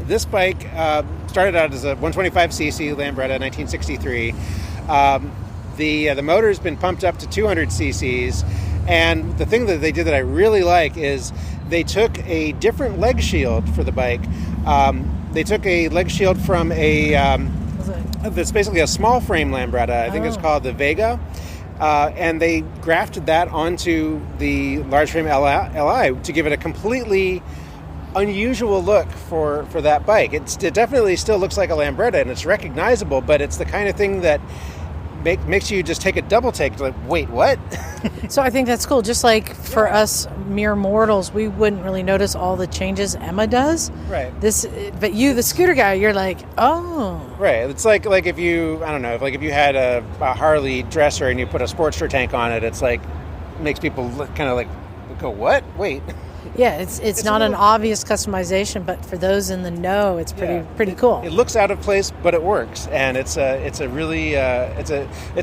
This bike started out as a 125cc Lambretta, 1963. The motor's been pumped up to 200 cc's, and the thing that they did that I really like is they took a different leg shield for the bike. They took a leg shield from that's basically a small frame Lambretta. I think it's called the Vega. And they grafted that onto the large frame Li to give it a completely unusual look for that bike. It definitely still looks like a Lambretta, and it's recognizable, but it's the kind of thing that makes you just take a double take. Like, wait, what? So I think that's cool. Just like for us mere mortals, we wouldn't really notice all the changes Emma does. Right. But you, the scooter guy, you're like, oh. Right. It's like if you, I don't know, if you had a Harley dresser and you put a Sportster tank on it, it's like makes people look, kind of like go, what? Wait. Yeah, it's not an obvious customization, but for those in the know, it's pretty cool. It looks out of place, but it works, and it's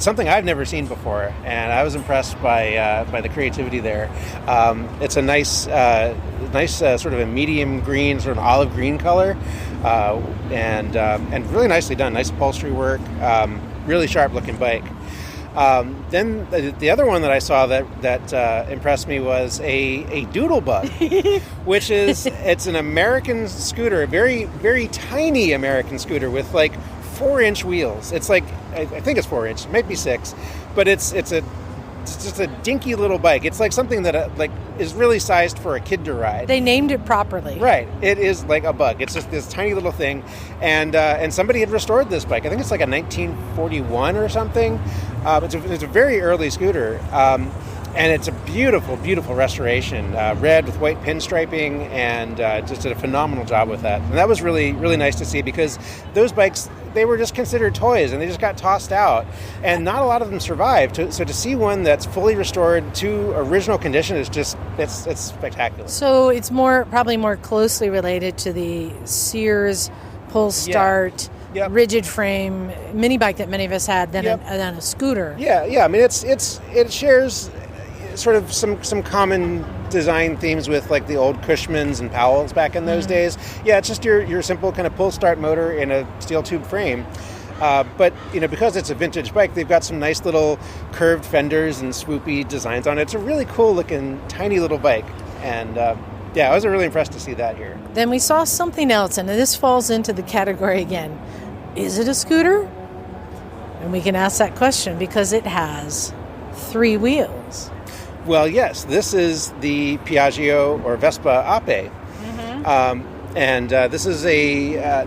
something I've never seen before, and I was impressed by the creativity there. It's a nice sort of a medium green, sort of olive green color, and really nicely done. Nice upholstery work, really sharp looking bike. Then the other one that I saw that impressed me was a Doodlebug, which it's an American scooter, a very, very tiny American scooter with like 4-inch wheels. It's like, I think it's 4 inch, it might be 6, but it's just a dinky little bike. It's like something that is really sized for a kid to ride. They named it properly. Right. It is like a bug. It's just this tiny little thing, and somebody had restored this bike. I think it's like a 1941 or something. It's a very early scooter, and it's a beautiful, beautiful restoration. Red with white pinstriping, and just did a phenomenal job with that. And that was really, really nice to see, because those bikes, they were just considered toys and they just got tossed out, and not a lot of them survived. So to see one that's fully restored to original condition is just, it's spectacular. So it's probably more closely related to the Sears pull start, rigid frame mini bike that many of us had than a scooter. Yeah. I mean, it shares sort of some common design themes with like the old Cushmans and Powells back in those days. Yeah, it's just your simple kind of pull start motor in a steel tube frame. But because it's a vintage bike, they've got some nice little curved fenders and swoopy designs on it. It's a really cool looking tiny little bike, and I was really impressed to see that here. Then we saw something else, and this falls into the category again. Is it a scooter? And we can ask that question because it has 3 wheels. Well, yes, this is the Piaggio or Vespa Ape. And this is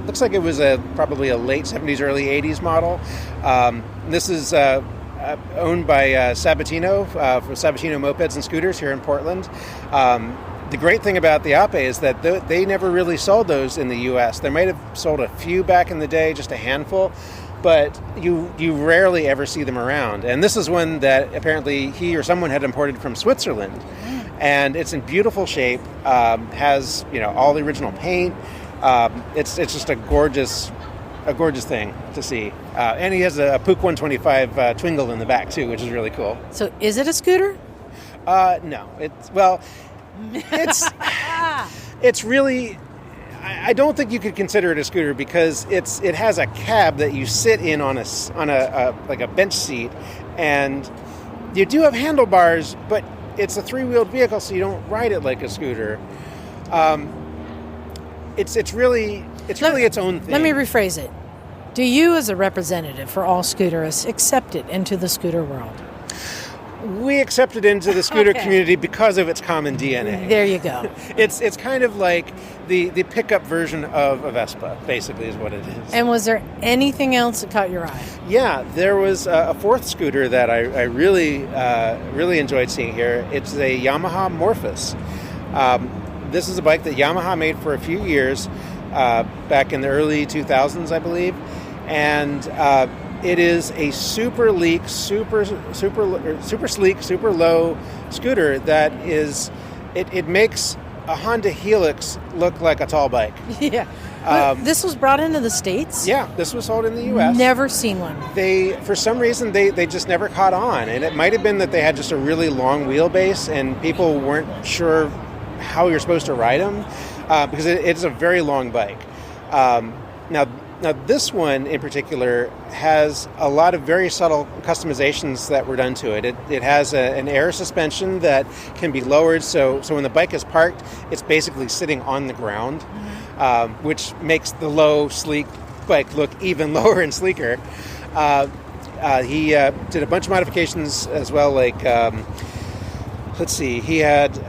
looks like it was probably a late 70s, early 80s model. This is owned by Sabatino for Sabatino Mopeds and Scooters here in Portland. The great thing about the Ape is that they never really sold those in the U.S. They might have sold a few back in the day, just a handful, but you rarely ever see them around. And this is one that apparently he or someone had imported from Switzerland. And it's in beautiful shape, has all the original paint. It's just a gorgeous thing to see. And he has a Puch 125 Twingle in the back too, which is really cool. So is it a scooter? No. It's really, I don't think you could consider it a scooter, because it has a cab that you sit in on a like a bench seat, and you do have handlebars, but it's a 3-wheeled vehicle, so you don't ride it like a scooter. It's really its own thing. Let me rephrase it. Do you, as a representative for all scooterists, accept it into the scooter world? We accept it into the scooter community because of its common DNA. There you go. It's kind of like the pickup version of a Vespa, basically, is what it is. And was there anything else that caught your eye? Yeah, there was a 4th scooter that I really enjoyed seeing here. It's a Yamaha Morphous. This is a bike that Yamaha made for a few years, back in the early 2000s, I believe, and it is a super sleek, super low scooter that is. It makes a Honda Helix look like a tall bike. Yeah. This was brought into the States? Yeah, this was sold in the U.S. Never seen one. For some reason, they just never caught on, and it might have been that they had just a really long wheelbase, and people weren't sure how you're supposed to ride them, because it's a very long bike. Now, this one in particular has a lot of very subtle customizations that were done to it. It has an air suspension that can be lowered, so when the bike is parked, it's basically sitting on the ground, which makes the low, sleek bike look even lower and sleeker. He did a bunch of modifications as well, like, let's see, he had...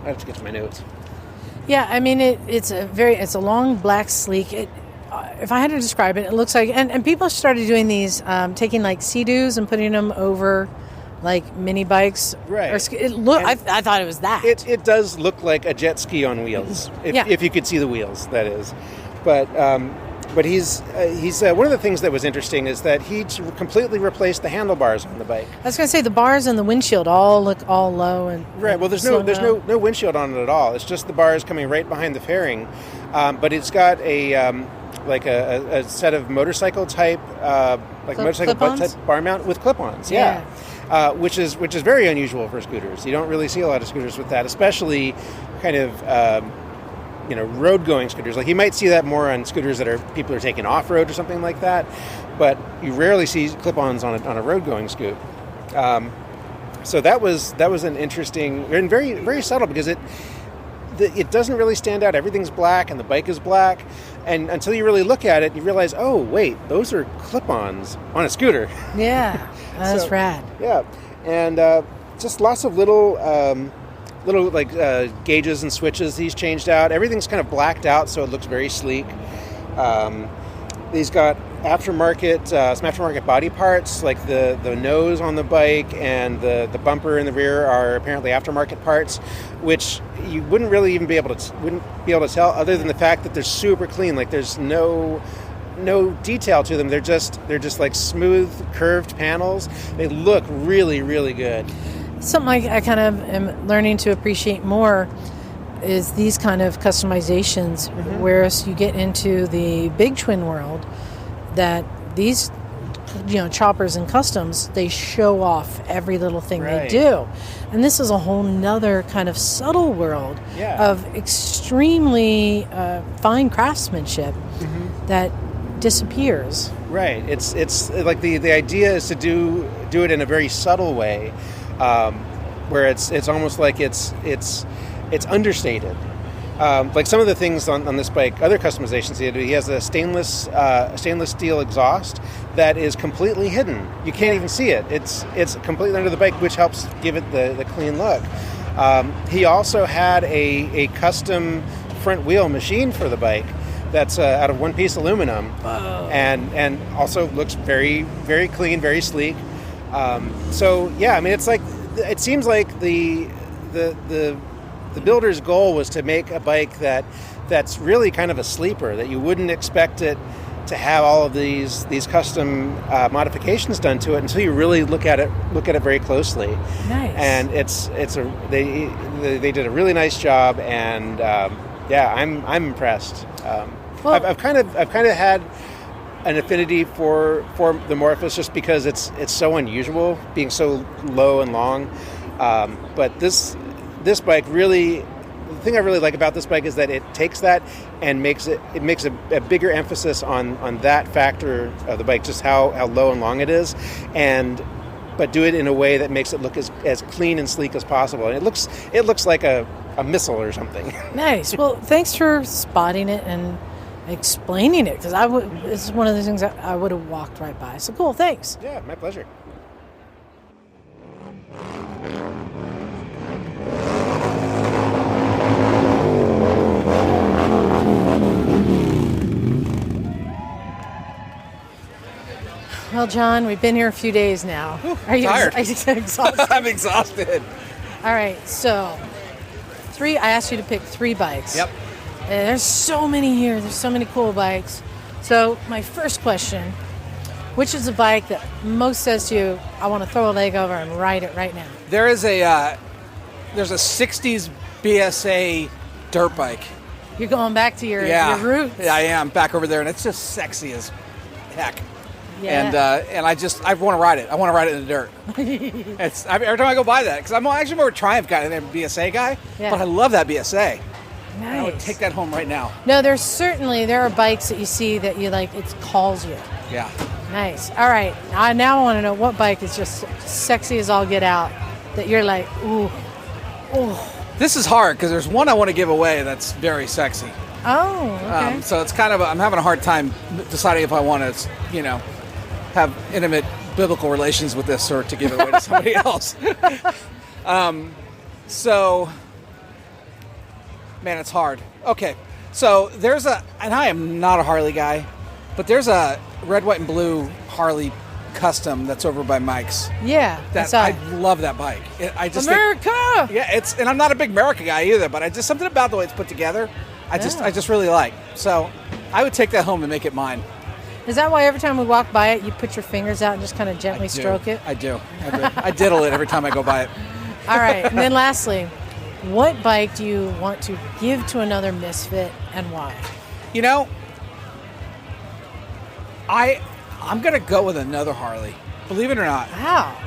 I have to get to my notes. Yeah, I mean, it's a long, black, sleek. If I had to describe it, it looks like, and people started doing these, taking like Sea-Doos and putting them over like mini bikes. Right. I thought it was that. It does look like a jet ski on wheels, if you could see the wheels, that is. But But he's one of the things that was interesting is that he completely replaced the handlebars on the bike. I was going to say the bars and the windshield all look all low and right. Well, there's no windshield on it at all. It's just the bars coming right behind the fairing, but it's got a set of motorcycle type motorcycle type bar mount with clip-ons. Yeah. Which is very unusual for scooters. You don't really see a lot of scooters with that, especially kind of road going scooters. Like you might see that more on scooters that people are taking off road or something like that, but you rarely see clip-ons on a road going scoot. So that was an interesting and very very subtle because it doesn't really stand out. Everything's black and the bike is black, and until you really look at it, you realize, oh wait, those are clip-ons on a scooter. Yeah, that's rad. Yeah, and just lots of little gauges and switches he's changed out. Everything's kind of blacked out, so it looks very sleek. He's got some aftermarket body parts, like the nose on the bike and the bumper in the rear are apparently aftermarket parts, which you wouldn't really even be able to tell, other than the fact that they're super clean. Like there's no detail to them. They're just like smooth curved panels. They look really really good. Something I kind of am learning to appreciate more is these kind of customizations, whereas you get into the big twin world, that these choppers and customs, they show off every little thing they do. And this is a whole nother kind of subtle world of extremely fine craftsmanship that disappears. Right. It's like the idea is to do it in a very subtle way. Where it's almost like it's understated. Like some of the things on this bike, other customizations he has a stainless steel exhaust that is completely hidden. You can't even see it. It's completely under the bike, which helps give it the clean look. He also had a custom front wheel machine for the bike that's out of one-piece aluminum, and also looks very very clean, very sleek. So yeah, I mean, it seems like the builder's goal was to make a bike that's really kind of a sleeper, that you wouldn't expect it to have all of these custom modifications done to it until you really look at it very closely. Nice. And they did a really nice job, and I'm impressed. I've kind of had an affinity for the Morphos just because it's so unusual, being so low and long. But this bike really, the thing I really like about this bike is that it takes that and makes a bigger emphasis on that factor of the bike, just how low and long it is, but do it in a way that makes it look as clean and sleek as possible. And it looks like a missile or something. Nice. Well, thanks for spotting it and explaining it, because this is one of the things that I would have walked right by. So cool, thanks. Yeah, my pleasure. Well, John, we've been here a few days now. Are you tired? Are you exhausted? I'm exhausted. All right, so I asked you to pick 3 bikes. Yep. There's so many here. There's so many cool bikes. So my first question, which is a bike that most says to you, I want to throw a leg over and ride it right now? There's a 60s BSA dirt bike. You're going back to your roots. Yeah, I am back over there, and it's just sexy as heck. Yeah. And I want to ride it. I want to ride it in the dirt. Every time I go by that, because I'm actually more a Triumph guy than a BSA guy, but I love that BSA. Nice. I would take that home right now. No, there are bikes that you see that you like, it calls you. Yeah. Nice. All right. Now I want to know what bike is just sexy as all get out that you're like, ooh. This is hard because there's one I want to give away that's very sexy. Oh, okay. So it's kind of, I'm having a hard time deciding if I want to, have intimate biblical relations with this or to give it away to somebody else. So, man, it's hard. Okay, so and I am not a Harley guy, but there's a red, white, and blue Harley custom that's over by Mike's. Yeah, I love that bike. America! And I'm not a big America guy either, but just something about the way it's put together, I just really like. So I would take that home and make it mine. Is that why every time we walk by it, you put your fingers out and just kind of gently stroke it? I do. I diddle it every time I go by it. All right. And then lastly, what bike do you want to give to another Misfit and why? You know, I'm going to go with another Harley. Believe it or not. Wow.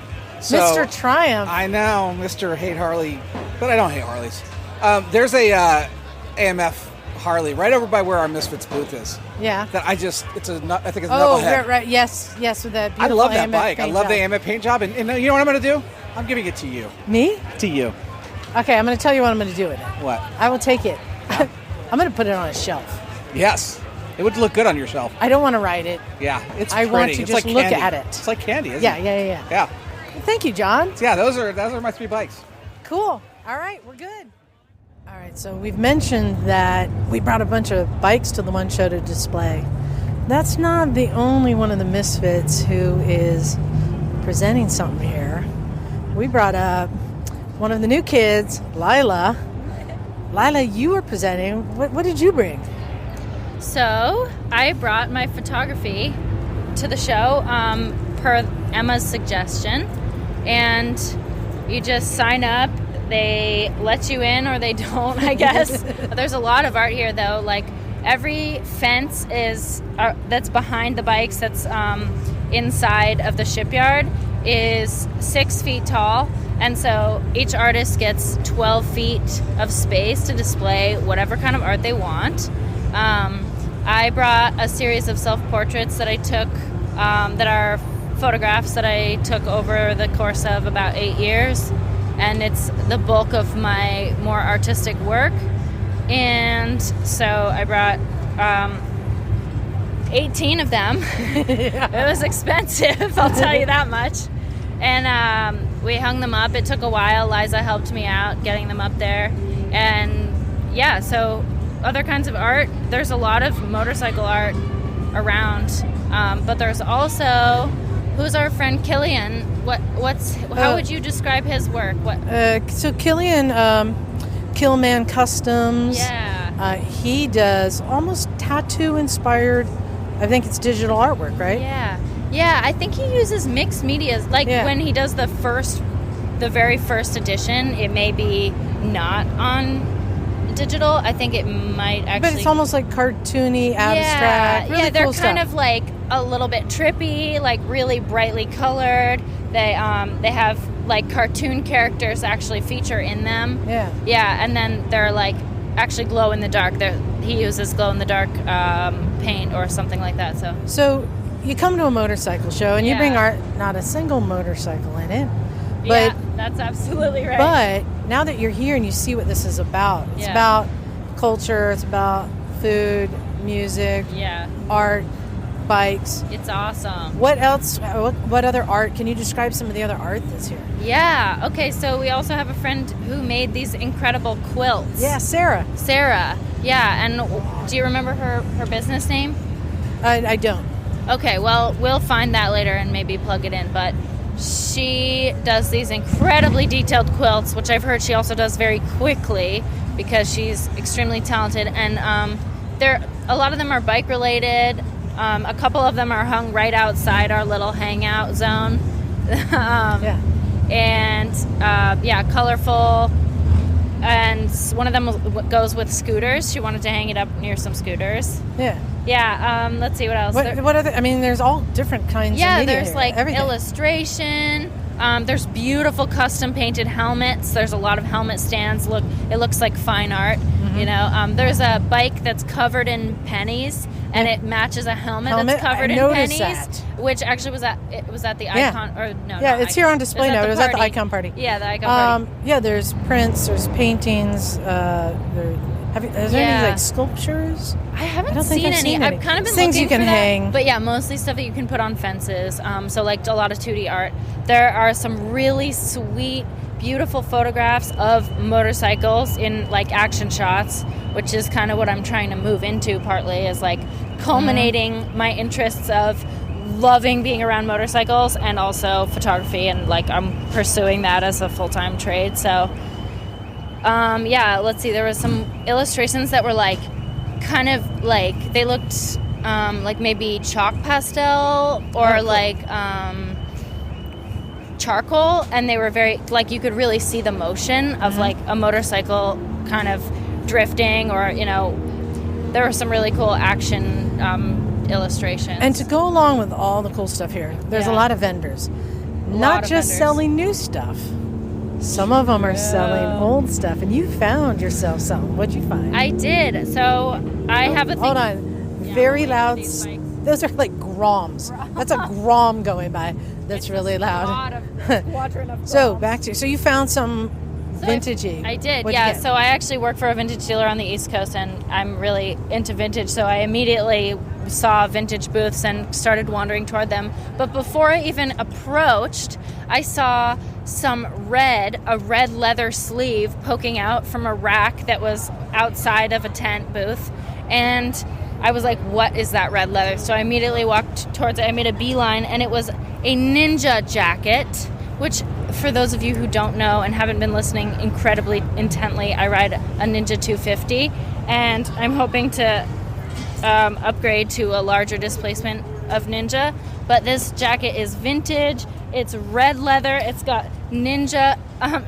So, Mr. Triumph. I know, Mr. Hate Harley, but I don't hate Harleys. There's a AMF Harley right over by where our Misfits booth is. Yeah. That I think it's a knucklehead. Oh, right. Yes, with that beautiful I love that AMF bike. I paint love the job. AMF paint job. And you know what I'm going to do? I'm giving it to you. Me? To you. Okay, I'm going to tell you what I'm going to do with it. What? I will take it. I'm going to put it on a shelf. Yes. It would look good on your shelf. I don't want to ride it. Yeah, it's I pretty. want to It's just like look candy. at it. It's like candy, isn't Yeah, it? Yeah. Thank you, John. Yeah, those are my 3 bikes. Cool. All right, we're good. All right, so we've mentioned that we brought a bunch of bikes to the One Show to display. That's not the only one of the Misfits who is presenting something here. We brought up one of the new kids, Lila. Lila, you were presenting. What did you bring? So I brought my photography to the show per Emma's suggestion, and you just sign up. They let you in or they don't, I guess. There's a lot of art here, though. Like every fence is that's behind the bikes, that's inside of the shipyard, is 6 feet tall. And so each artist gets 12 feet of space to display whatever kind of art they want. I brought a series of self-portraits that I took, that are photographs that I took over the course of about 8 years. And it's the bulk of my more artistic work. And so I brought 18 of them. It was expensive, I'll tell you that much. And we hung them up. It took a while. Liza helped me out getting them up there. And yeah, so other kinds of art. There's a lot of motorcycle art around. But there's also, who's our friend Killian? How would you describe his work? So Killian, Killman Customs. Yeah. He does almost tattoo-inspired, I think it's digital artwork, right? Yeah, I think he uses mixed medias. Like when he does the very first edition, it may be not on digital. I think it might actually... But it's almost like cartoony, abstract, really they're cool kind stuff. of like a little bit trippy, like really brightly colored. They have like cartoon characters actually feature in them. Yeah, and then they're like actually glow in the dark. He uses glow in the dark paint or something like that. So you come to a motorcycle show and you bring art, not a single motorcycle in it. But, yeah, that's absolutely right. But now that you're here and you see what this is about, it's about culture, it's about food, music, art, bikes. It's awesome. What else? What other art? Can you describe some of the other art that's here? Yeah. Okay. So we also have a friend who made these incredible quilts. Yeah, Sarah. Yeah. And do you remember her business name? I don't. Okay. Well, we'll find that later and maybe plug it in. But she does these incredibly detailed quilts, which I've heard she also does very quickly because she's extremely talented. And a lot of them are bike related. A couple of them are hung right outside our little hangout zone. Colorful. And one of them goes with scooters. She wanted to hang it up near some scooters. Yeah. Let's see what else. What other? I mean, there's all different kinds. Yeah, of media there's here. like Everything. illustration. There's beautiful custom painted helmets. There's a lot of helmet stands. It looks like fine art. You know, there's a bike that's covered in pennies, and it matches a helmet that's covered in pennies, which actually was at the Icon. Or no, yeah, it's here on display now. It was at the Icon party. Yeah, the Icon party. Yeah, there's prints, there's paintings. Is there any like sculptures? I haven't don't think seen I've any. seen any. I've kind of been Things looking you can for that, hang. but yeah, mostly stuff that you can put on fences. So like a lot of 2D art. There are some really sweet, beautiful photographs of motorcycles in like action shots, which is kind of what I'm trying to move into. Partly is like culminating my interests of loving being around motorcycles and also photography, and like I'm pursuing that as a full-time trade. So let's see, there was some illustrations that were like kind of like they looked like maybe chalk pastel or like charcoal, and they were very like you could really see the motion of like a motorcycle kind of drifting, or there were some really cool action illustrations. And to go along with all the cool stuff here, there's a lot of vendors. Not just selling new stuff. Some of them are selling old stuff, and you found yourself some. What'd you find? I did. So I have a thing. Hold on. Very loud. Those are like groms. That's a grom going by. That's really loud. So back to so you found some vintagey. I did, What'd yeah. you get? So I actually work for a vintage dealer on the East Coast, and I'm really into vintage. So I immediately saw vintage booths and started wandering toward them. But before I even approached, I saw a red leather sleeve poking out from a rack that was outside of a tent booth. And I was like, what is that red leather? So I immediately walked towards it. I made a beeline, and it was a ninja jacket, which for those of you who don't know and haven't been listening incredibly intently, I ride a Ninja 250, and I'm hoping to upgrade to a larger displacement of Ninja. But this jacket is vintage. It's red leather. It's got Ninja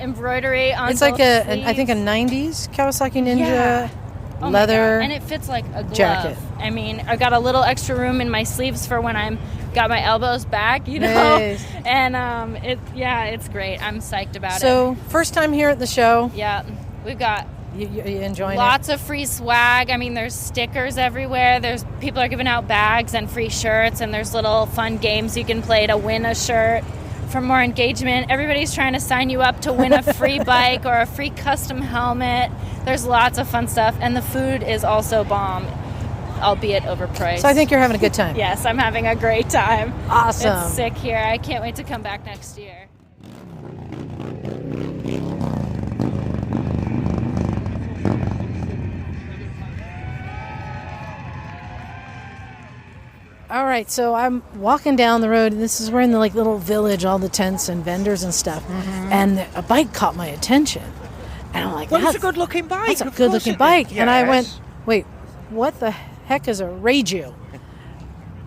embroidery on It's both like sleeves. I think a 90s Kawasaki Ninja Yeah. Oh my leather God. And it fits like a glove. jacket. I mean, I got a little extra room in my sleeves for when I'm got my elbows back, Nice. And it's great. I'm psyched about it. So first time here at the show. Yeah, we've got you enjoying lots of free swag. I mean, there's stickers everywhere. There's people are giving out bags and free shirts, and there's little fun games you can play to win a shirt. For more engagement, everybody's trying to sign you up to win a free bike or a free custom helmet. There's lots of fun stuff, and the food is also bomb, albeit overpriced. So I think you're having a good time. Yes, I'm having a great time. Awesome. It's sick here. I can't wait to come back next year. All right, so I'm walking down the road, and this is where in the like little village, all the tents and vendors and stuff, and a bike caught my attention, and I'm like, Well, it's a "That's good-looking bike. That's a of course good-looking it bike." is. And I went, Yes. "Wait, what the heck is a Reiju?"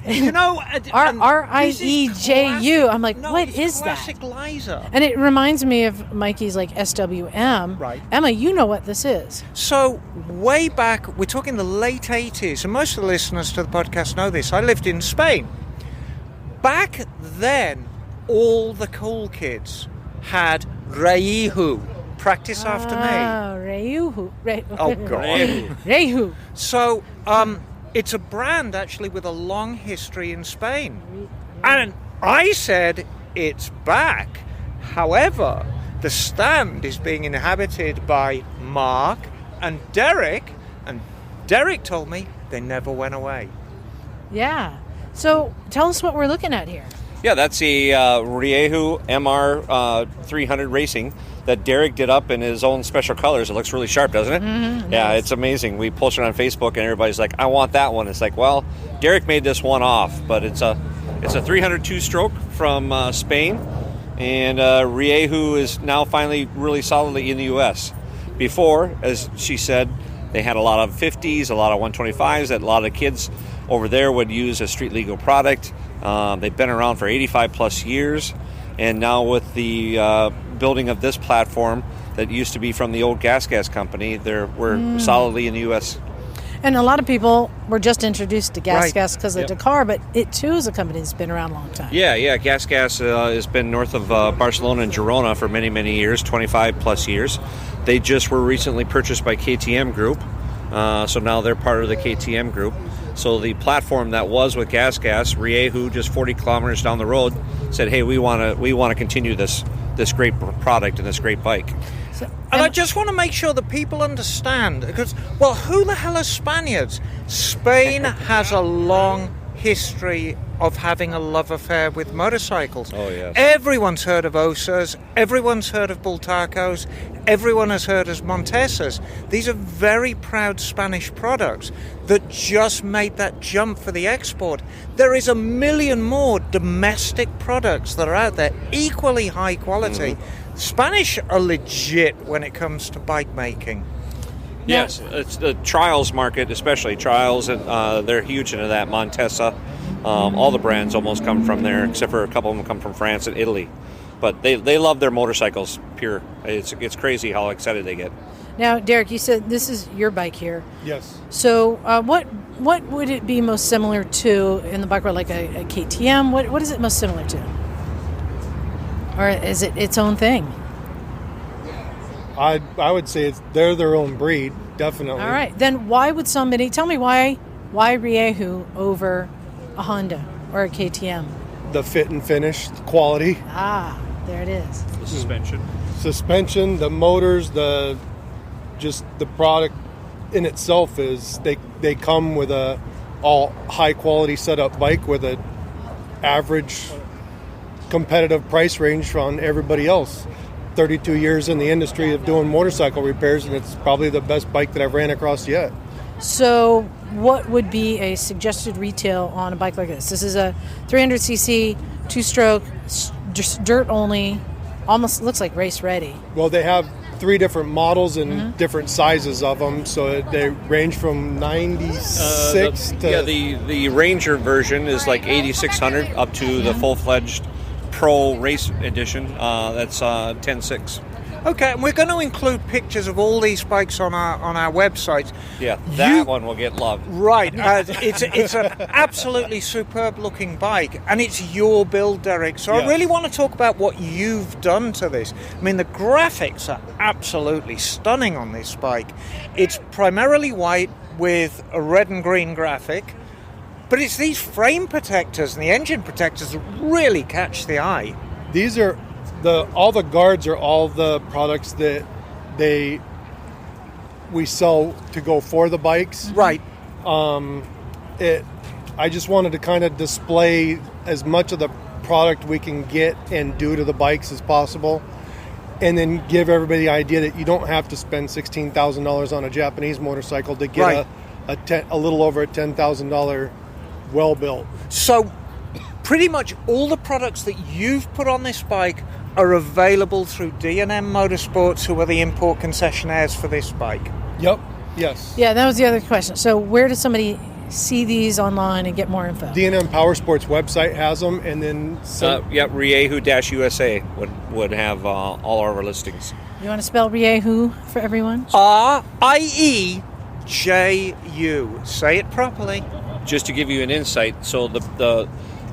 You know, R-I-E-J-U. I'm like, No, what it's is that? classic Liza. And it reminds me of Mikey's like SWM. Right. Emma, you know what this is. So, way back, we're talking the late 80s, and most of the listeners to the podcast know this. I lived in Spain. Back then, all the cool kids had Reiju, practice after me. Reiju. Oh, God. Reiju. So, it's a brand actually with a long history in Spain. And I said it's back. However, the stand is being inhabited by Mark and Derek told me they never went away. Yeah. So tell us what we're looking at here. Yeah, that's a Reiju MR 300 Racing that Derek did up in his own special colors. It looks really sharp, doesn't it? Mm-hmm. Yeah, it's amazing. We posted it on Facebook, and everybody's like, "I want that one." It's like, well, Derek made this one off, but it's a 302 stroke from Spain, and Reiju is now finally really solidly in the U.S. Before, as she said, they had a lot of 50s, a lot of 125s that a lot of kids over there would use as street legal product. They've been around for 85 plus years, and now with the building of this platform that used to be from the old Gas company, we're solidly in the U.S. And a lot of people were just introduced to Gas Right. because of Yep. Dakar, but it too is a company that's been around a long time. Yeah, Gas has been north of Barcelona and Girona for many, many years, 25 plus years. They just were recently purchased by KTM Group, so now they're part of the KTM Group. So the platform that was with Gas, Reiju, just 40 kilometers down the road, said, "Hey, we want to continue this great product and this great bike." And I just want to make sure that people understand, because, well, who the hell are Spaniards? Spain has a long history of having a love affair with motorcycles. Oh, yes. Everyone's heard of Osas, everyone's heard of Bultacos, everyone has heard of Montesas. These are very proud Spanish products that just made that jump for the export. There is a million more domestic products that are out there, equally high quality. Spanish are legit when it comes to bike making. Yes, it's the trials market, especially trials. They're huge into that. Montesa, all the brands almost come from there, except for a couple of them come from France and Italy. But they love their motorcycles. Pure, it's crazy how excited they get. Now, Derek, you said this is your bike here. Yes. So, what would it be most similar to in the bike world, like a KTM? What is it most similar to, or is it its own thing? I would say they're their own breed, definitely. All right, then why would somebody tell me why Riehu over a Honda or a KTM? The fit and finish, the quality. Ah, there it is. The Suspension, the motors, just the product in itself is they come with a all high quality setup bike with a average competitive price range on everybody else. 32 years in the industry of doing motorcycle repairs, and it's probably the best bike that I've ran across yet. So what would be a suggested retail on a bike like this? This is a 300cc, two-stroke, just dirt only, almost looks like race ready. Well, they have 3 different models and different sizes of them, so they range from 96 to... Yeah, the Ranger version is like 8,600 up to the full-fledged Pro Race Edition. That's 10.6. Okay, and we're going to include pictures of all these bikes on our website. Yeah, that one will get loved. Right, it's an absolutely superb looking bike, and it's your build, Derek. So Yes. I really want to talk about what you've done to this. I mean, the graphics are absolutely stunning on this bike. It's primarily white with a red and green graphic, but it's these frame protectors and the engine protectors that really catch the eye. These are all the guards are all the products that we sell to go for the bikes. Right. I just wanted to kind of display as much of the product we can get and do to the bikes as possible, and then give everybody the idea that you don't have to spend $16,000 on a Japanese motorcycle to get a little over a $10,000 well built. So pretty much all the products that you've put on this bike are available through D&M Motorsports, who are the import concessionaires for this bike. Yep. Yes. Yeah, that was the other question. So where does somebody see these online and get more info? D&M Powersports website has them, and then Riehu-USA would have all our listings. You want to spell Riehu for everyone? Rieju. Say it properly. Just to give you an insight, so the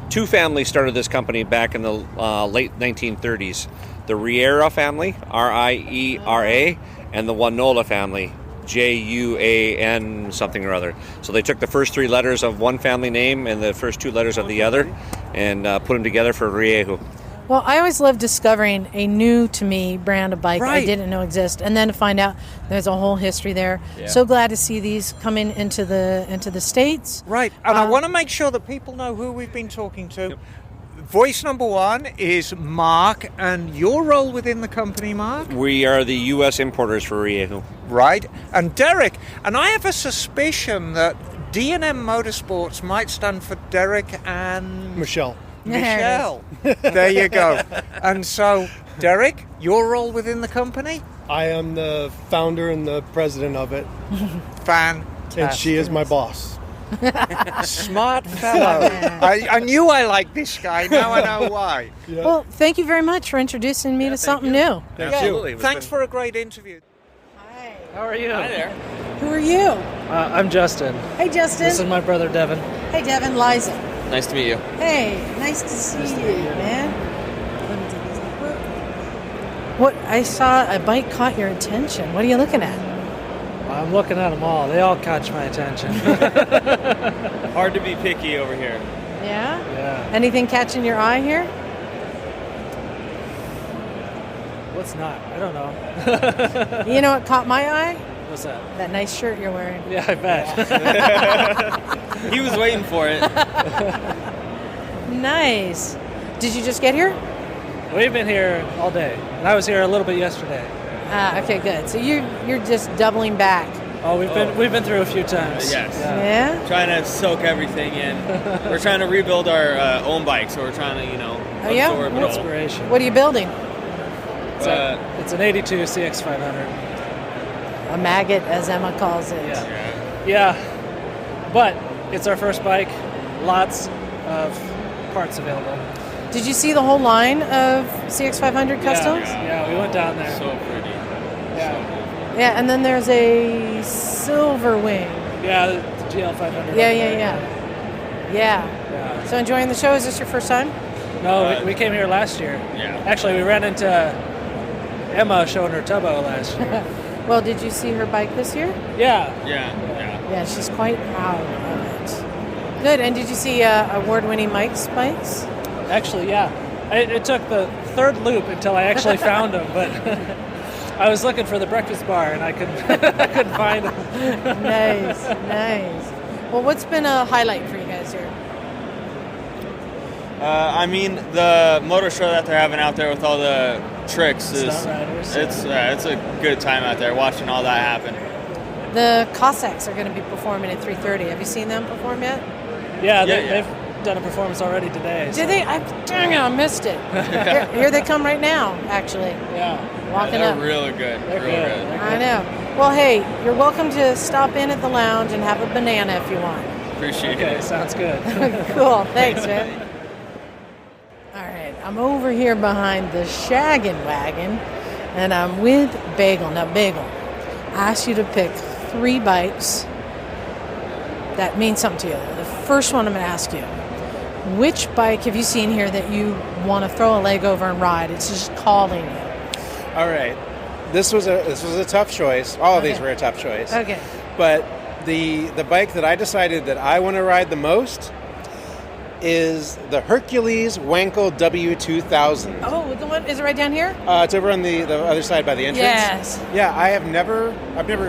two families started this company back in the late 1930s. The Riera family, R-I-E-R-A, and the Wanola family, J-U-A-N something or other. So they took the first 3 letters of one family name and the first 2 letters of the other and put them together for Riehu. Well, I always love discovering a new to me brand of bike I Right. didn't know exist, and then to find out there's a whole history there. Yeah. So glad to see these coming into the States. Right, and I want to make sure that people know who we've been talking to. Yep. Voice number 1 is Mark, and your role within the company, Mark? We are the U.S. importers for Riehu. Right, and Derek, and I have a suspicion that D&M Motorsports might stand for Derek and... Michelle. There you go. And so, Derek, your role within the company? I am the founder and the president of it. Fantastic. And she is my boss. Smart fellow. I knew I liked this guy. Now I know why. Yeah. Well, thank you very much for introducing me to something new. Absolutely. Thanks for a great interview. How are you? Hi there. Who are you? I'm Justin. Hey, Justin. This is my brother, Devin. Hey, Devin. Liza. Nice to meet you. Hey, nice to see you, man. Let me take this. What? I saw a bike caught your attention. What are you looking at? I'm looking at them all. They all catch my attention. Hard to be picky over here. Yeah? Yeah. Anything catching your eye here? What's not? I don't know. You know what caught my eye? What's that? That nice shirt you're wearing. Yeah, I bet. He was waiting for it. Nice. Did you just get here? We've been here all day. And I was here a little bit yesterday. Ah, okay, good. So you're just doubling back. Oh, we've been through a few times. Yes. Yeah? Trying to soak everything in. We're trying to rebuild our own bike, so we're trying to, absorb it all. Inspiration. What are you building? It's an 82 CX500. a maggot, as Emma calls it. Yeah, but it's our first bike. Lots of parts available. Did you see the whole line of CX500 customs? Yeah, we went down there. So pretty. Yeah, and then there's a silver wing. Yeah, the GL500. Yeah. So enjoying the show? Is this your first time? No, we came here last year. Yeah. Actually, we ran into Emma showing her tubbo last year. Well, did you see her bike this year? Yeah. Yeah, she's quite proud of it. Good. And did you see award-winning Mike's bikes? Actually, yeah. It took the third loop until I actually found them, but I was looking for the breakfast bar and I couldn't find them. Nice. Well, what's been a highlight for you guys here? I mean, the motor show that they're having out there with all the tricks is it's a good time out there watching all that happen. The Cossacks are going to be performing at 3:30. Have you seen them perform yet? Yeah, they've done a performance already today. Did they? Dang it, I missed it. Here they come right now, actually. Yeah. Walking they're up. really good. Real good. I know. Well, hey, you're welcome to stop in at the lounge and have a banana if you want. Appreciate it. it. Sounds good. Cool. Thanks, man. All right, I'm over here behind the shaggin' wagon, and I'm with Bagel. Now, Bagel, I asked you to pick 3 bikes that mean something to you. The first one I'm going to ask you, which bike have you seen here that you want to throw a leg over and ride? It's just calling you. All right. This was a tough choice. All of these were a tough choice. Okay. But the bike that I decided that I want to ride the most is the Hercules Wankel W2000. Oh, the one is it right down here? It's over on the other side by the entrance. Yes. Yeah, I've never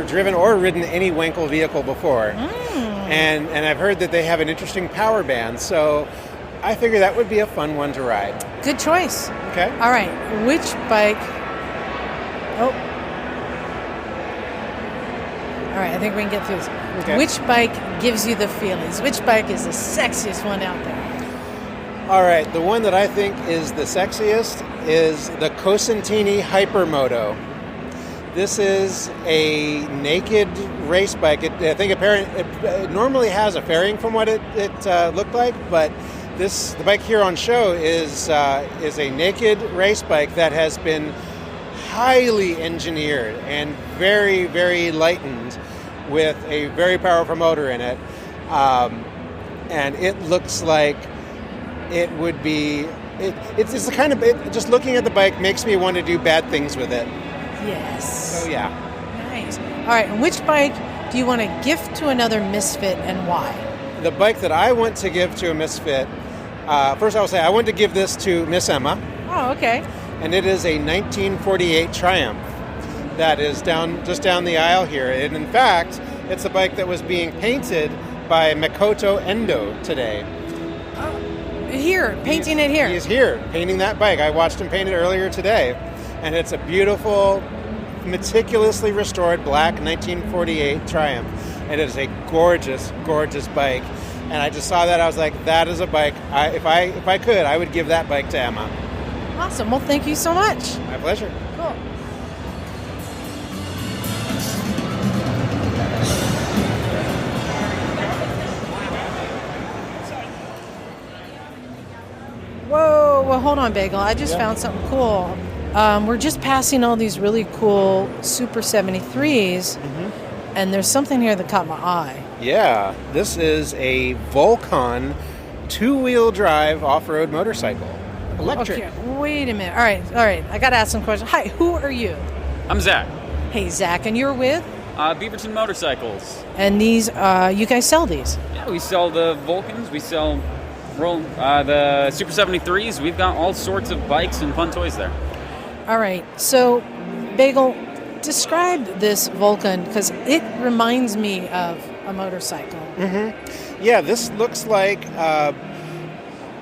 driven or ridden any Wankel vehicle before, and I've heard that they have an interesting power band. So I figure that would be a fun one to ride. Good choice. Okay. All right. Which bike? Oh. All right. I think we can get through this. Okay. Which bike gives you the feelings? Which bike is the sexiest one out there? All right. The one that I think is the sexiest is the Cosentini Hypermoto. This is a naked race bike. I think it normally has a fairing from what it looked like, but the bike here on show is a naked race bike that has been highly engineered and very, very lightened with a very powerful motor in it. And it looks like it would be... It's the kind of... just looking at the bike makes me want to do bad things with it. Yes. So, yeah. Nice. All right. And which bike do you want to gift to another Misfit and why? The bike that I want to give to a Misfit... first I will say I want to give this to Miss Emma. Oh, okay. And it is a 1948 Triumph that is just down the aisle here. And in fact, it's a bike that was being painted by Makoto Endo today. Here, painting it here. He's here, painting that bike. I watched him paint it earlier today. And it's a beautiful, meticulously restored black 1948 Triumph. And it is a gorgeous, gorgeous bike. And I just saw that, I was like, that is a bike. If I could, I would give that bike to Emma. Awesome. Well, thank you so much. My pleasure. Cool. Whoa, well, hold on, Bagel. I just found something cool. We're just passing all these really cool Super 73s, and there's something here that caught my eye. Yeah, this is a Volcon two-wheel drive off-road motorcycle. Electric. Okay, wait a minute. All right. I got to ask some questions. Hi, who are you? I'm Zach. Hey, Zach, and you're with? Beaverton Motorcycles. And these, you guys sell these? Yeah, we sell the Vulcans. We sell the Super 73s. We've got all sorts of bikes and fun toys there. All right. So, Bagel, describe this Vulcan, because it reminds me of a motorcycle. Mm-hmm. Yeah, this looks like...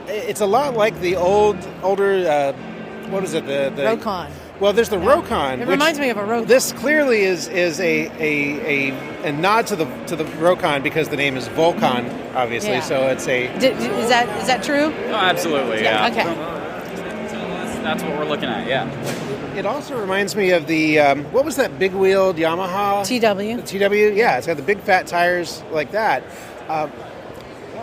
it's a lot like the older, what is it? The Rokon. Well, there's the Rokon. It reminds me of a Rokon. This clearly is a nod to the Rokon because the name is Volcon, obviously. Yeah. So it's a. Is that true? Oh, absolutely. Yeah. Okay. That's what we're looking at, yeah. It also reminds me of the, what was that big-wheeled Yamaha? TW. The TW, yeah. It's got the big fat tires like that. Yeah,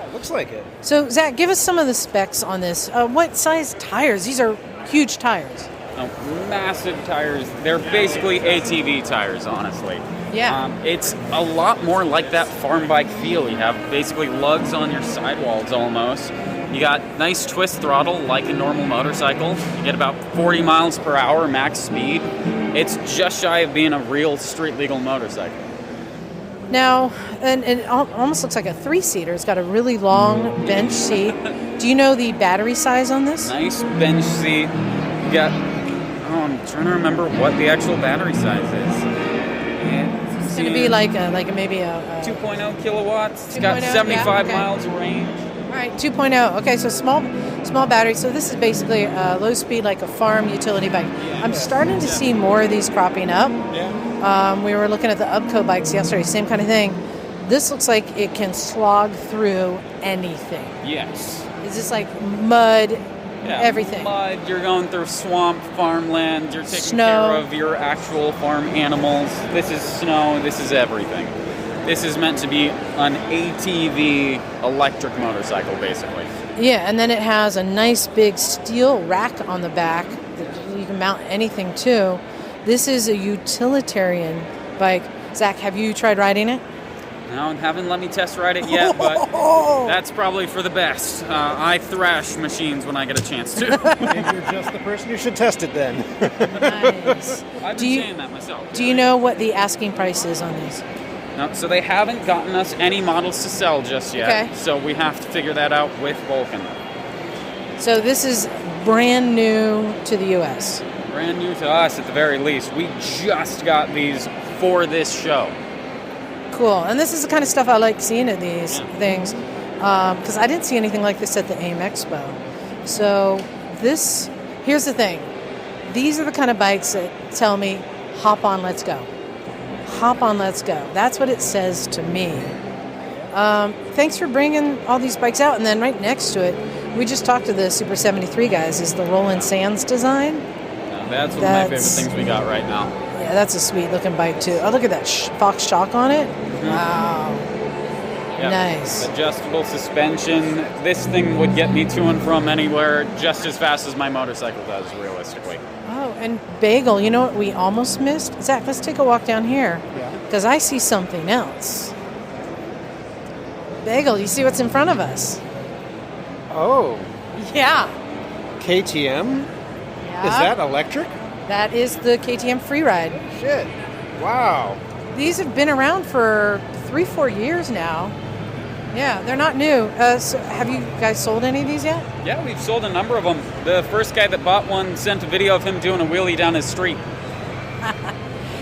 it looks like it. So, Zach, give us some of the specs on this. What size tires? These are huge tires. Oh, massive tires. They're basically ATV tires, honestly. Yeah. It's a lot more like that farm bike feel. You have basically lugs on your sidewalls almost. You got nice twist throttle like a normal motorcycle. You get about 40 miles per hour max speed. It's just shy of being a real street legal motorcycle. Now, and it almost looks like a 3-seater. It's got a really long bench seat. Do you know the battery size on this? Nice bench seat. You got, I'm trying to remember what the actual battery size is. It's going to be like maybe a 2.0 kilowatts. It's 2.0, got 75 yeah, okay. miles of range. All right, 2.0. Okay, so small battery. So this is basically low speed, like a farm utility bike. I'm starting to see more of these cropping up. Yeah. We were looking at the Ubco bikes yesterday, same kind of thing. This looks like it can slog through anything. Yes. Is this like mud, everything? Mud, you're going through swamp, farmland, you're taking Snow. care of your actual farm animals. This is snow, this is everything. This is meant to be an ATV electric motorcycle, basically. Yeah, and then it has a nice big steel rack on the back that you can mount anything to. This is a utilitarian bike. Zach, have you tried riding it? No, haven't let me test ride it yet, but that's probably for the best. I thrash machines when I get a chance to. Maybe you're just the person who should test it then. Nice. I've been saying that myself. Do you know what the asking price is on these? No, so they haven't gotten us any models to sell just yet. Okay. So we have to figure that out with Vulcan. So this is brand new to the U.S. Brand new to us at the very least. We just got these for this show. Cool. And this is the kind of stuff I like seeing at these things, because I didn't see anything like this at the AIM Expo. So here's the thing. These are the kind of bikes that tell me, hop on, let's go. Hop on, let's go. That's what it says to me. Thanks for bringing all these bikes out. And then right next to it, we just talked to the Super 73 guys, is the Roland Sands design. That's one of my favorite things we got right now. Yeah, that's a sweet looking bike too. Oh, look at that Fox shock on it. Wow. Yep. Nice. Adjustable suspension. This thing would get me to and from anywhere just as fast as my motorcycle does, realistically. Oh, and Bagel, you know what we almost missed? Zach, let's take a walk down here. Yeah. Because I see something else. Bagel, you see what's in front of us? Oh. Yeah. KTM? Yeah. Is that electric? That is the KTM Freeride. Shit. Wow. These have been around for 3-4 years now. Yeah, they're not new. So have you guys sold any of these yet? Yeah, we've sold a number of them. The first guy that bought one sent a video of him doing a wheelie down his street.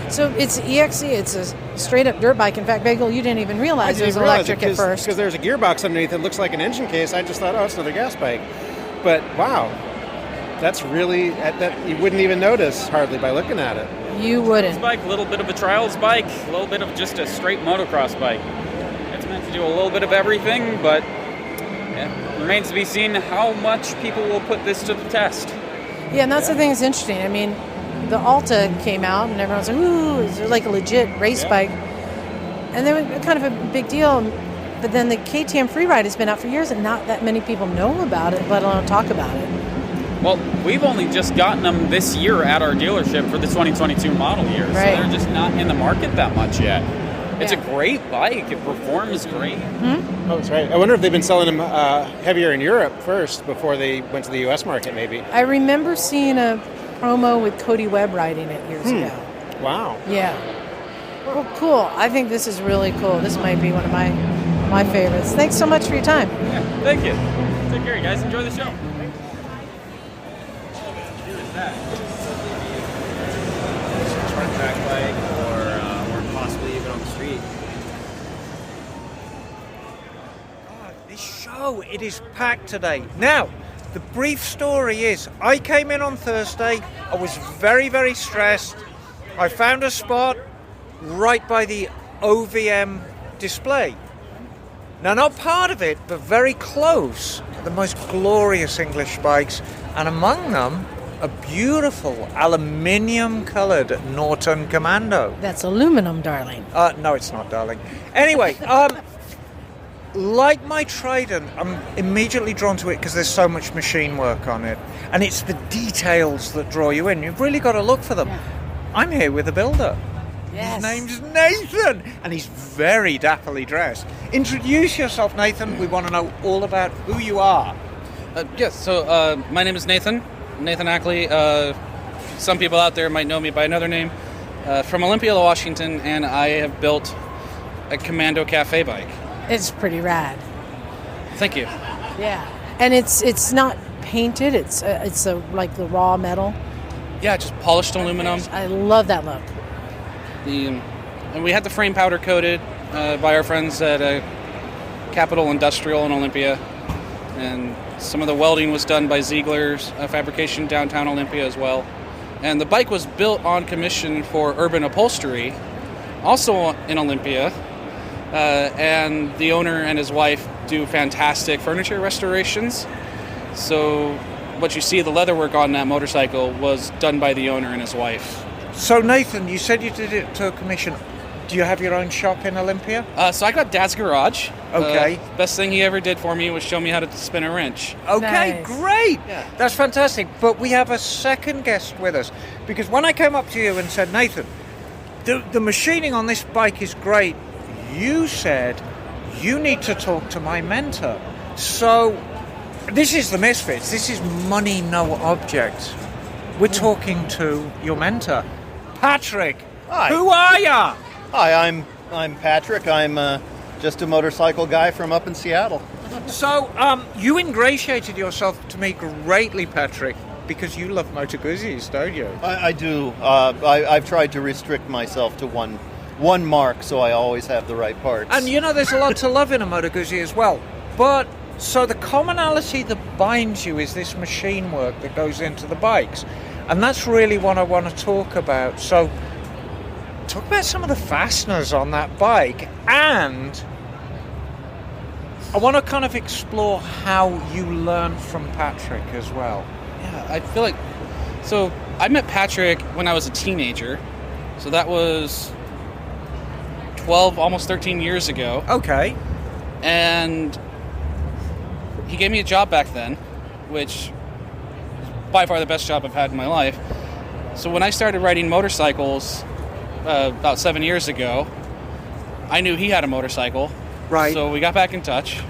So it's EXE. It's a straight-up dirt bike. In fact, Bagel, you didn't even realize it was electric at first. Because there's a gearbox underneath that looks like an engine case. I just thought, oh, it's another gas bike. But wow, that's really, that you wouldn't even notice hardly by looking at it. You wouldn't. This bike, a little bit of a trials bike, a little bit of just a straight motocross bike. It's meant to do a little bit of everything, but it remains to be seen how much people will put this to the test. Yeah, and that's the thing that's interesting. I mean, the Alta came out, and everyone's like, ooh, it's like a legit race bike. And they were kind of a big deal. But then the KTM Freeride has been out for years, and not that many people know about it, let alone talk about it. Well, we've only just gotten them this year at our dealership for the 2022 model year. So Right. they're just not in the market that much yet. It's a great bike. It performs great. Oh, that's right. I wonder if they've been selling them heavier in Europe first before they went to the U.S. market, maybe. I remember seeing a promo with Cody Webb riding it years ago. Wow. Yeah. Well, cool. I think this is really cool. This might be one of my favorites. Thanks so much for your time. Yeah, thank you. Take care, you guys. Enjoy the show. Short track bike or possibly even on the street. This show, it is packed today. Now, the brief story is, I came in on Thursday, I was very, very stressed. I found a spot right by the OVM display. Now, not part of it, but very close. The most glorious English bikes, and among them, a beautiful aluminium-coloured Norton Commando. That's aluminum, darling. No, it's not, darling. Anyway, like my Trident, I'm immediately drawn to it because there's so much machine work on it. And it's the details that draw you in. You've really got to look for them. Yeah. I'm here with a builder. Yes. His name's Nathan, and he's very dapperly dressed. Introduce yourself, Nathan. We want to know all about who you are. So my name is Nathan Ackley. Some people out there might know me by another name. From Olympia, Washington, and I have built a Commando Cafe bike. It's pretty rad. Thank you. Yeah, and it's not painted. It's like the raw metal. Yeah, just polished aluminum. I love that look. And we had the frame powder coated by our friends at Capital Industrial in Olympia, and some of the welding was done by Ziegler's Fabrication downtown Olympia as well. And the bike was built on commission for Urban Upholstery, also in Olympia. And the owner and his wife do fantastic furniture restorations. So what you see, the leatherwork on that motorcycle was done by the owner and his wife. So Nathan, you said you did it to a commission. Do you have your own shop in Olympia? So I got Dad's garage. Okay. Best thing he ever did for me was show me how to spin a wrench. Okay, great. Yeah. That's fantastic. But we have a second guest with us. Because when I came up to you and said, Nathan, the machining on this bike is great, you said you need to talk to my mentor. So this is the Misfits. This is Money No Object. We're talking to your mentor, Patrick. Hi. Who are ya? Hi, I'm Patrick. I'm just a motorcycle guy from up in Seattle. So you ingratiated yourself to me greatly, Patrick, because you love Moto Guzzi's, don't you? I do. I've tried to restrict myself to one mark, so I always have the right parts. And you know, there's a lot to love in a Moto Guzzi as well. But so the commonality that binds you is this machine work that goes into the bikes, and that's really what I want to talk about. So talk about some of the fasteners on that bike, and I want to kind of explore how you learned from Patrick as well. Yeah, I feel like... So I met Patrick when I was a teenager. So that was 12, almost 13 years ago. Okay. And he gave me a job back then, which is by far the best job I've had in my life. So when I started riding motorcycles about 7 years ago, I knew he had a motorcycle. Right. So we got back in touch.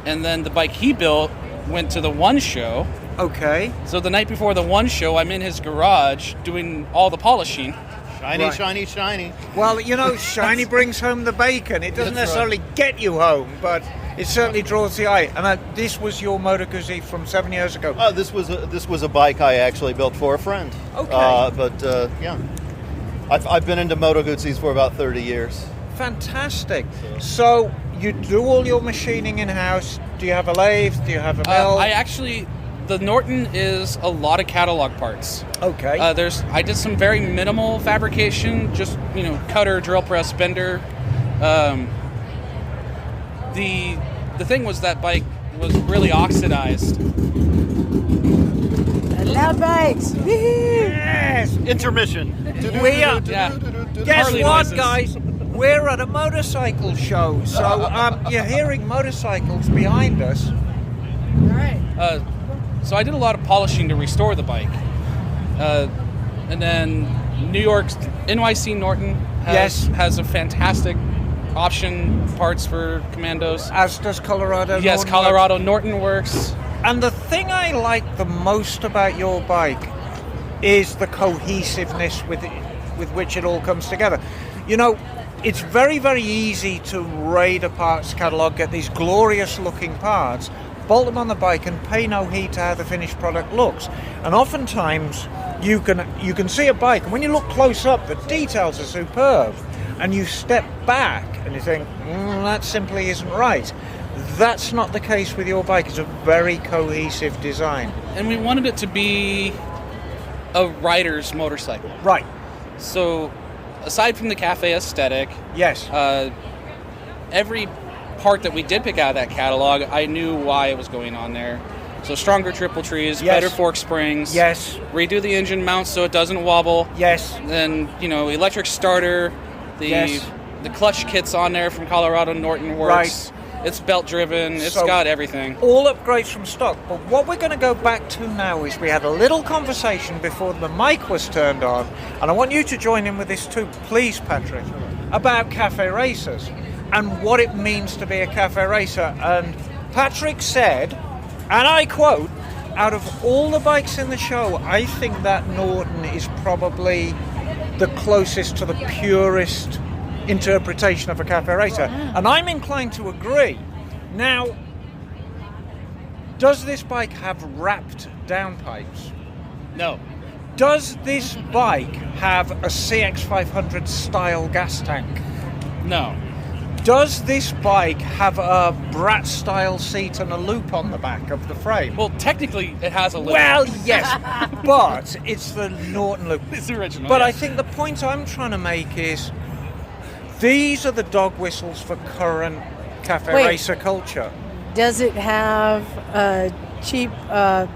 And then the bike he built went to the One Show. Okay. So the night before the One Show, I'm in his garage doing all the polishing. Shiny, Right. shiny, shiny. Well, you know, shiny brings home the bacon. It doesn't That's necessarily get you home, but it certainly draws the eye. And this was your Moto Guzzi from 7 years ago. This was a bike I actually built for a friend. Okay. Yeah, I've been into Moto Guzzis for about 30 years. Fantastic. So you do all your machining in-house. Do you have a lathe? Do you have a mill? The Norton is a lot of catalog parts. Okay. I did some very minimal fabrication, just cutter, drill press, bender. The thing was that bike was really oxidized. Loud bikes. Yes. Intermission. We are. Yeah. Guess Harley what, noises. guys? We're at a motorcycle show, so you're hearing motorcycles behind us. All right. So I did a lot of polishing to restore the bike. And then NYC Norton has a fantastic option parts for Commandos. As does Colorado. Yes, Norton Colorado Norton works. And the thing I like the most about your bike is the cohesiveness with which it all comes together. You know, it's very, very easy to raid a parts catalogue, get these glorious looking parts, bolt them on the bike and pay no heed to how the finished product looks. And oftentimes you can see a bike, and when you look close up, the details are superb. And you step back and you think, that simply isn't right. That's not the case with your bike. It's a very cohesive design. And we wanted it to be a rider's motorcycle. Right. So, aside from the cafe aesthetic, yes, every part that we did pick out of that catalog, I knew why it was going on there. So stronger triple trees, Yes. better fork springs. Yes. Redo the engine mount so it doesn't wobble. Yes. Then, electric starter, the clutch kit's on there from Colorado Norton works. Right. It's belt driven. It's So, got everything. All upgrades from stock. But what we're going to go back to now is we had a little conversation before the mic was turned on, and I want you to join in with this too, please, Patrick, about cafe racers and what it means to be a cafe racer. And Patrick said, and I quote, out of all the bikes in the show, I think that Norton is probably the closest to the purest interpretation of a cafe racer. And I'm inclined to agree. Now, does this bike have wrapped downpipes? No. Does this bike have a CX500 style gas tank? No. Does this bike have a Brat style seat and a loop on the back of the frame? Well, technically it has a loop. Well, yes, but it's the Norton loop. It's original. But yes. I think the point I'm trying to make is these are the dog whistles for current cafe Wait. racer culture. Does it have cheap I'm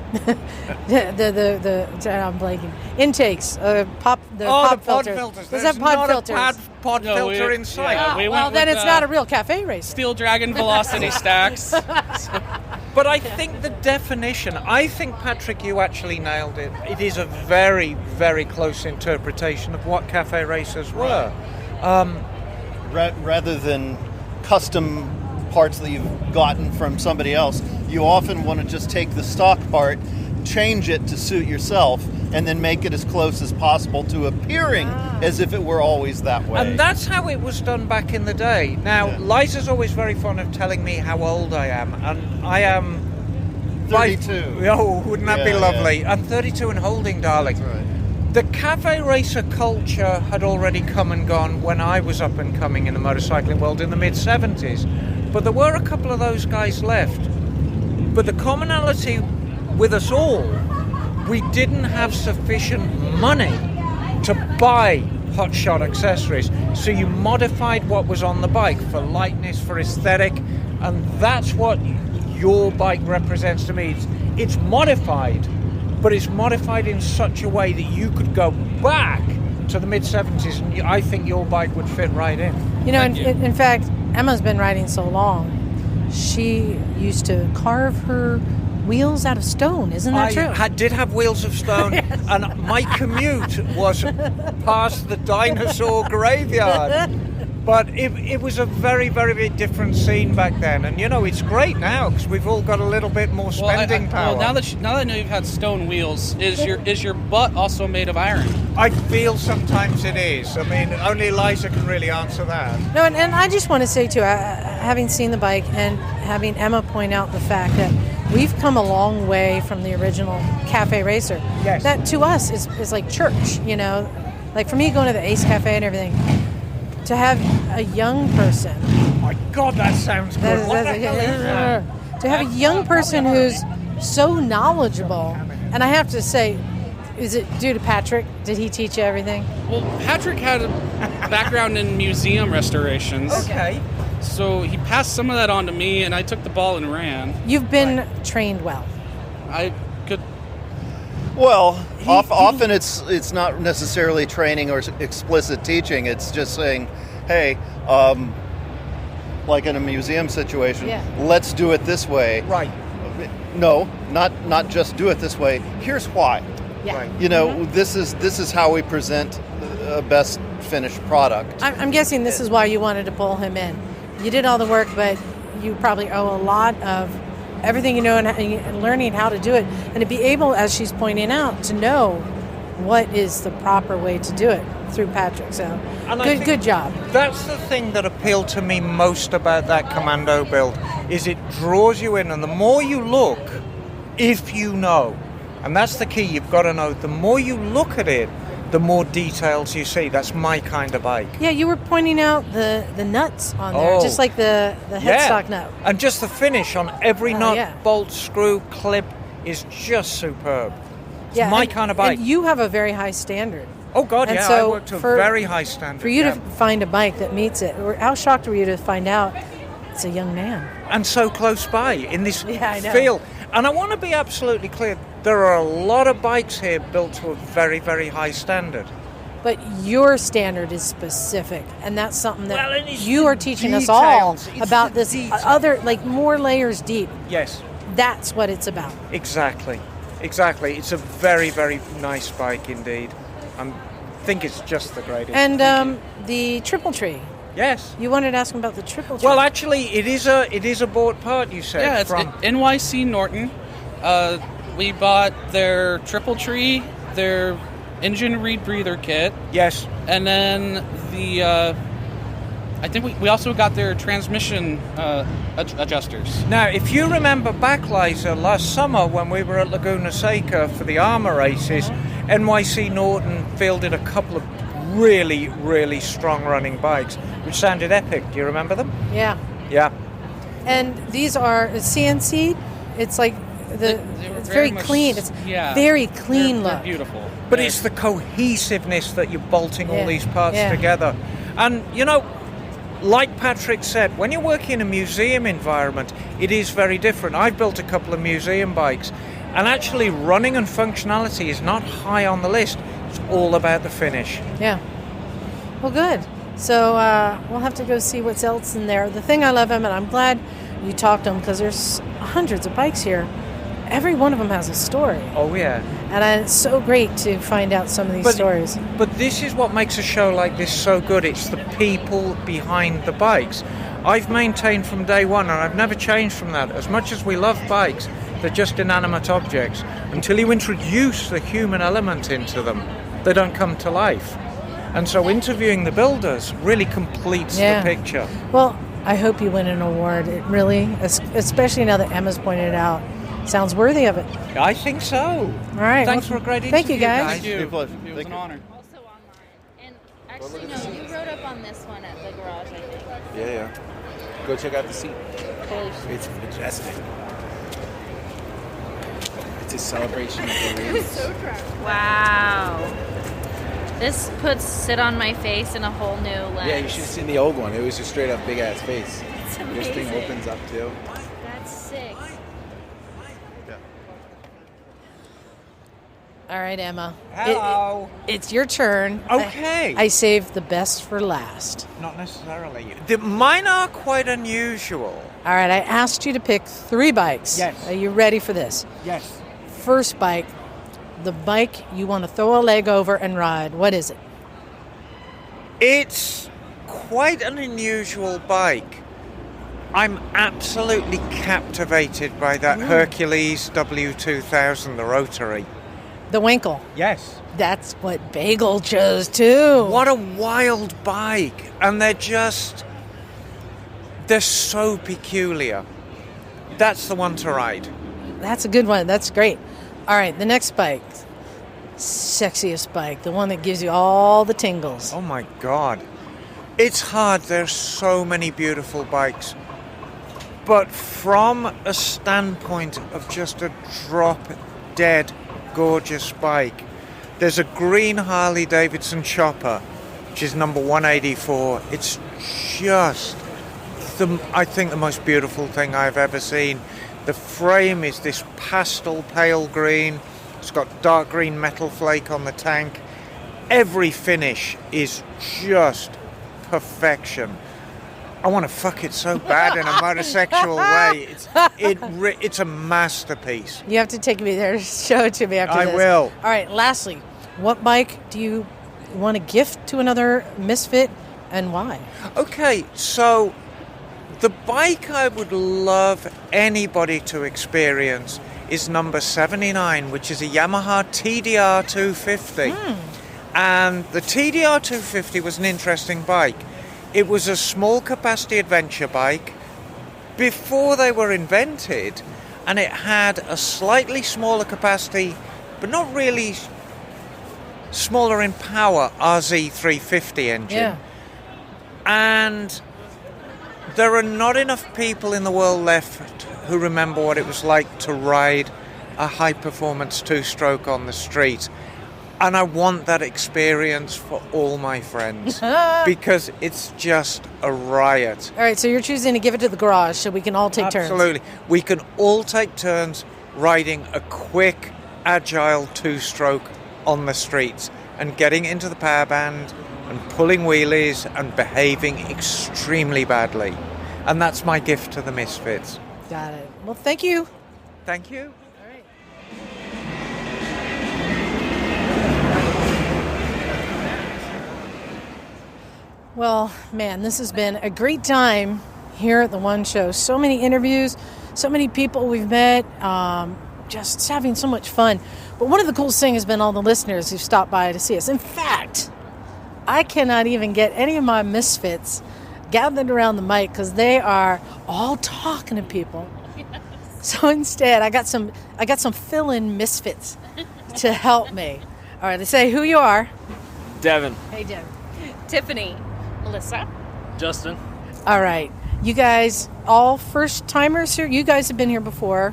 blanking intakes? Pop pod filter. filters. Does There's that pod not filters? a pod filter inside. Yeah, we well, went then with, it's not a real cafe race. Steel Dragon Velocity stacks. But I think the definition, I think, Patrick, you actually nailed it. It is a very, very close interpretation of what cafe racers were. Rather than custom parts that you've gotten from somebody else, you often want to just take the stock part, change it to suit yourself, and then make it as close as possible to appearing as if it were always that way. And that's how it was done back in the day. Now, Liza's always very fond of telling me how old I am, and I am 32. Oh, wouldn't that be Yeah, lovely? I'm 32 and holding, darling. That's right. The cafe racer culture had already come and gone when I was up and coming in the motorcycling world in the mid-70s. But there were a couple of those guys left. But the commonality with us all, we didn't have sufficient money to buy hotshot accessories. So you modified what was on the bike for lightness, for aesthetic, and that's what your bike represents to me. It's modified, but it's modified in such a way that you could go back to the mid-70s, and I think your bike would fit right in. In fact, Emma's been riding so long, she used to carve her wheels out of stone. Isn't that true? I did have wheels of stone, Yes. and my commute was past the dinosaur graveyard. But it was a very, very, very different scene back then. And, it's great now because we've all got a little bit more spending power. Well, now that I know you've had stone wheels, is your butt also made of iron? I feel sometimes it is. I mean, only Liza can really answer that. No, and I just want to say, too, having seen the bike and having Emma point out the fact that we've come a long way from the original cafe racer. Yes. That, to us, is like church, Like, for me, going to the Ace Cafe and everything, to have a young person... My God, that sounds good. What the hell is that? To have a young person who's so knowledgeable, and I have to say, is it due to Patrick? Did he teach you everything? Well, Patrick had a background in museum restorations. Okay. So he passed some of that on to me, and I took the ball and ran. You've been trained well. I could... Well, often it's not necessarily training or explicit teaching. It's just saying, hey, like in a museum situation, let's do it this way. Right. No, not just do it this way. Here's why. Yeah. Right. This is how we present a best finished product. I'm guessing this is why you wanted to pull him in. You did all the work, but you probably owe a lot of everything you know and learning how to do it, and to be able, as she's pointing out, to know what is the proper way to do it through Patrick. So good job. That's the thing that appealed to me most about that Commando build, is it draws you in, and the more you look, if you know, and that's the key, you've got to know, the more you look at it, the more details you see. That's my kind of bike. Yeah, you were pointing out the nuts on there, just like the headstock nut. And just the finish on every nut, yeah. bolt, screw, clip is just superb. It's Yeah, my kind of bike. And you have a very high standard. Oh, God, and yeah, so I work to a very high standard. For you to find a bike that meets it, how shocked were you to find out it's a young man? And so close by in this I know. field. And I want to be absolutely clear, there are a lot of bikes here built to a very, very high standard. But your standard is specific, and that's something that Well, and it's you the are teaching us all details. It's about the this details. other, like more layers deep. Yes. That's what it's about. Exactly. It's a very, very nice bike indeed. I think it's just the greatest. And the triple tree. Yes. You wanted to ask him about the triple tree. Well, actually, it is a bought part. You said. Yeah, it's from NYC Norton. We bought their triple tree, their engine rebreather kit. Yes. And then I think we also got their transmission adjusters. Now, if you remember back, Liza, last summer when we were at Laguna Seca for the ARMA races, NYC Norton fielded a couple of really, really strong running bikes, which sounded epic. Do you remember them? Yeah. Yeah. And these are CNC. It's like it's very much- clean. It's yeah, very clean they're look. beautiful. But it's the cohesiveness that you're bolting all Yeah. these parts Yeah. together. And, like Patrick said, when you're working in a museum environment, it is very different. I've built a couple of museum bikes, and actually running and functionality is not high on the list. It's all about the finish. Yeah. Well, good. So we'll have to go see what's else in there. The thing I love, Em, and I'm glad you talked to them because there's hundreds of bikes here. Every one of them has a story. Oh, yeah. And it's so great to find out some of these stories. But this is what makes a show like this so good. It's the people behind the bikes. I've maintained from day one, and I've never changed from that. As much as we love bikes, they're just inanimate objects. Until you introduce the human element into them, they don't come to life. And so interviewing the builders really completes Yeah. the picture. Well, I hope you win an award. It really, especially now that Emma's pointed it out, sounds worthy of it. I think so. All right. Thanks well, for a great Thank you, interview, guys. guys. It was Thank an you. honor. Also online. And actually, no, you wrote up on this one at the garage, I think. Yeah. Go check out the seat. Holy shit. It's majestic. It's a celebration of the race. Wow. This puts Sit on My Face in a whole new lens. Yeah, you should have seen the old one. It was just straight up big ass face. It's This thing amazing. opens up too. That's sick. All right, Emma. Hello. It's your turn. Okay. I saved the best for last. Not necessarily. Mine are quite unusual. All right, I asked you to pick 3 bikes. Yes. Are you ready for this? Yes. First bike, the bike you want to throw a leg over and ride. What is it? It's quite an unusual bike. I'm absolutely captivated by that Hercules W2000, the rotary. The Winkle. Yes. That's what Bagel chose too. What a wild bike. And they're so peculiar. That's the one to ride. That's a good one. That's great. All right, the next bike. Sexiest bike. The one that gives you all the tingles. Oh my God. It's hard. There's so many beautiful bikes. But from a standpoint of just a drop-dead gorgeous bike, there's a green Harley Davidson Chopper, which is number 184. It's just, I think, the most beautiful thing I've ever seen. The frame is this pastel pale green. It's got dark green metal flake on the tank. Every finish is just perfection. I want to fuck it so bad in a motorsexual way. It's a masterpiece. You have to take me there. Show it to me after this. I will. All right, lastly, what bike do you want to gift to another Misfit and why? Okay, so the bike I would love anybody to experience is number 79, which is a Yamaha TDR 250. And the TDR 250 was an interesting bike. It was a small capacity adventure bike before they were invented, and it had a slightly smaller capacity, but not really smaller in power, RZ350 engine. Yeah. And there are not enough people in the world left who remember what it was like to ride a high-performance two-stroke on the street. And I want that experience for all my friends because it's just a riot. All right, so you're choosing to give it to the garage so we can all take turns. Absolutely. We can all take turns. riding a quick, agile two-stroke on the streets and getting into the power band and pulling wheelies and behaving extremely badly. And that's my gift to the Misfits. Got it. Well, thank you. Thank you. Well, man, this has been a great time here at the One Show. So many interviews, so many people we've met, just having so much fun. But one of the coolest things has been all the listeners who've stopped by to see us. In fact, I cannot even get any of my Misfits gathered around the mic because they are all talking to people. So instead, I got some fill-in Misfits to help me. All right, let's say who you are. Devin. Hey, Devin. Tiffany. Melissa. Justin. All right. You guys, all first-timers here? You guys have been here before.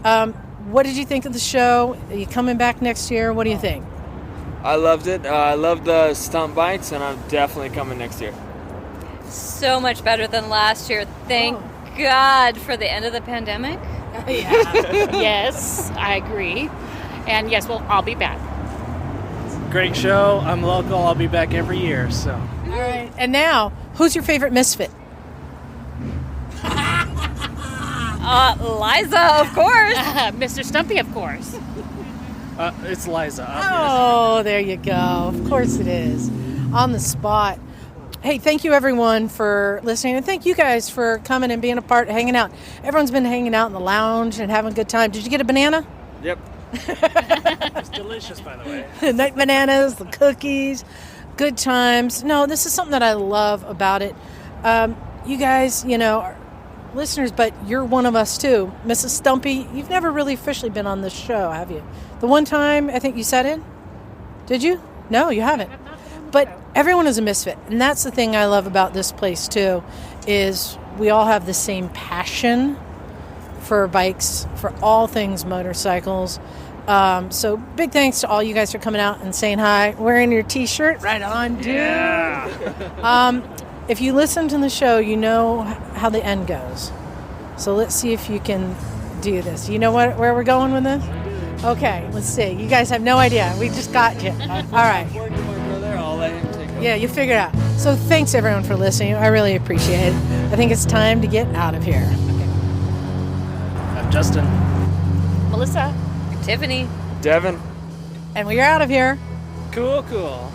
What did you think of the show? Are you coming back next year? What do you think? I loved it. I loved the stunt bikes, and I'm definitely coming next year. So much better than last year. Thank God for the end of the pandemic. Yes, I agree. And yes, well, I'll be back. Great show. I'm local. I'll be back every year. So. All right. And now, who's your favorite Misfit? Liza, of course. Mr. Stumpy, of course. It's Liza. Oh, there you go. Of course it is. On the spot. Hey, thank you everyone for listening, and thank you guys for coming and being a part, hanging out. Everyone's been hanging out in the lounge and having a good time. Did you get a banana? Yep. It's delicious, by the way. The night bananas, the cookies, good times. No, this is something that I love about it. You guys, are listeners, but you're one of us too. Mrs. Stumpy, you've never really officially been on this show, have you? The one time I think you sat in? Did you? No, you haven't. But everyone is a misfit, and that's the thing I love about this place too, is we all have the same passion for bikes, for all things motorcycles. So big thanks to all you guys for coming out and saying hi, wearing your t-shirt. Right on, dude. Yeah. If you listen to the show, you know how the end goes. So let's see if you can do this. You know where we're going with this? Okay, let's see. You guys have no idea. We just got you. All right. Yeah, you figure it out. So thanks everyone for listening. I really appreciate it. I think it's time to get out of here. I'm Justin. Melissa. Tiffany. Devin. And we're out of here. Cool.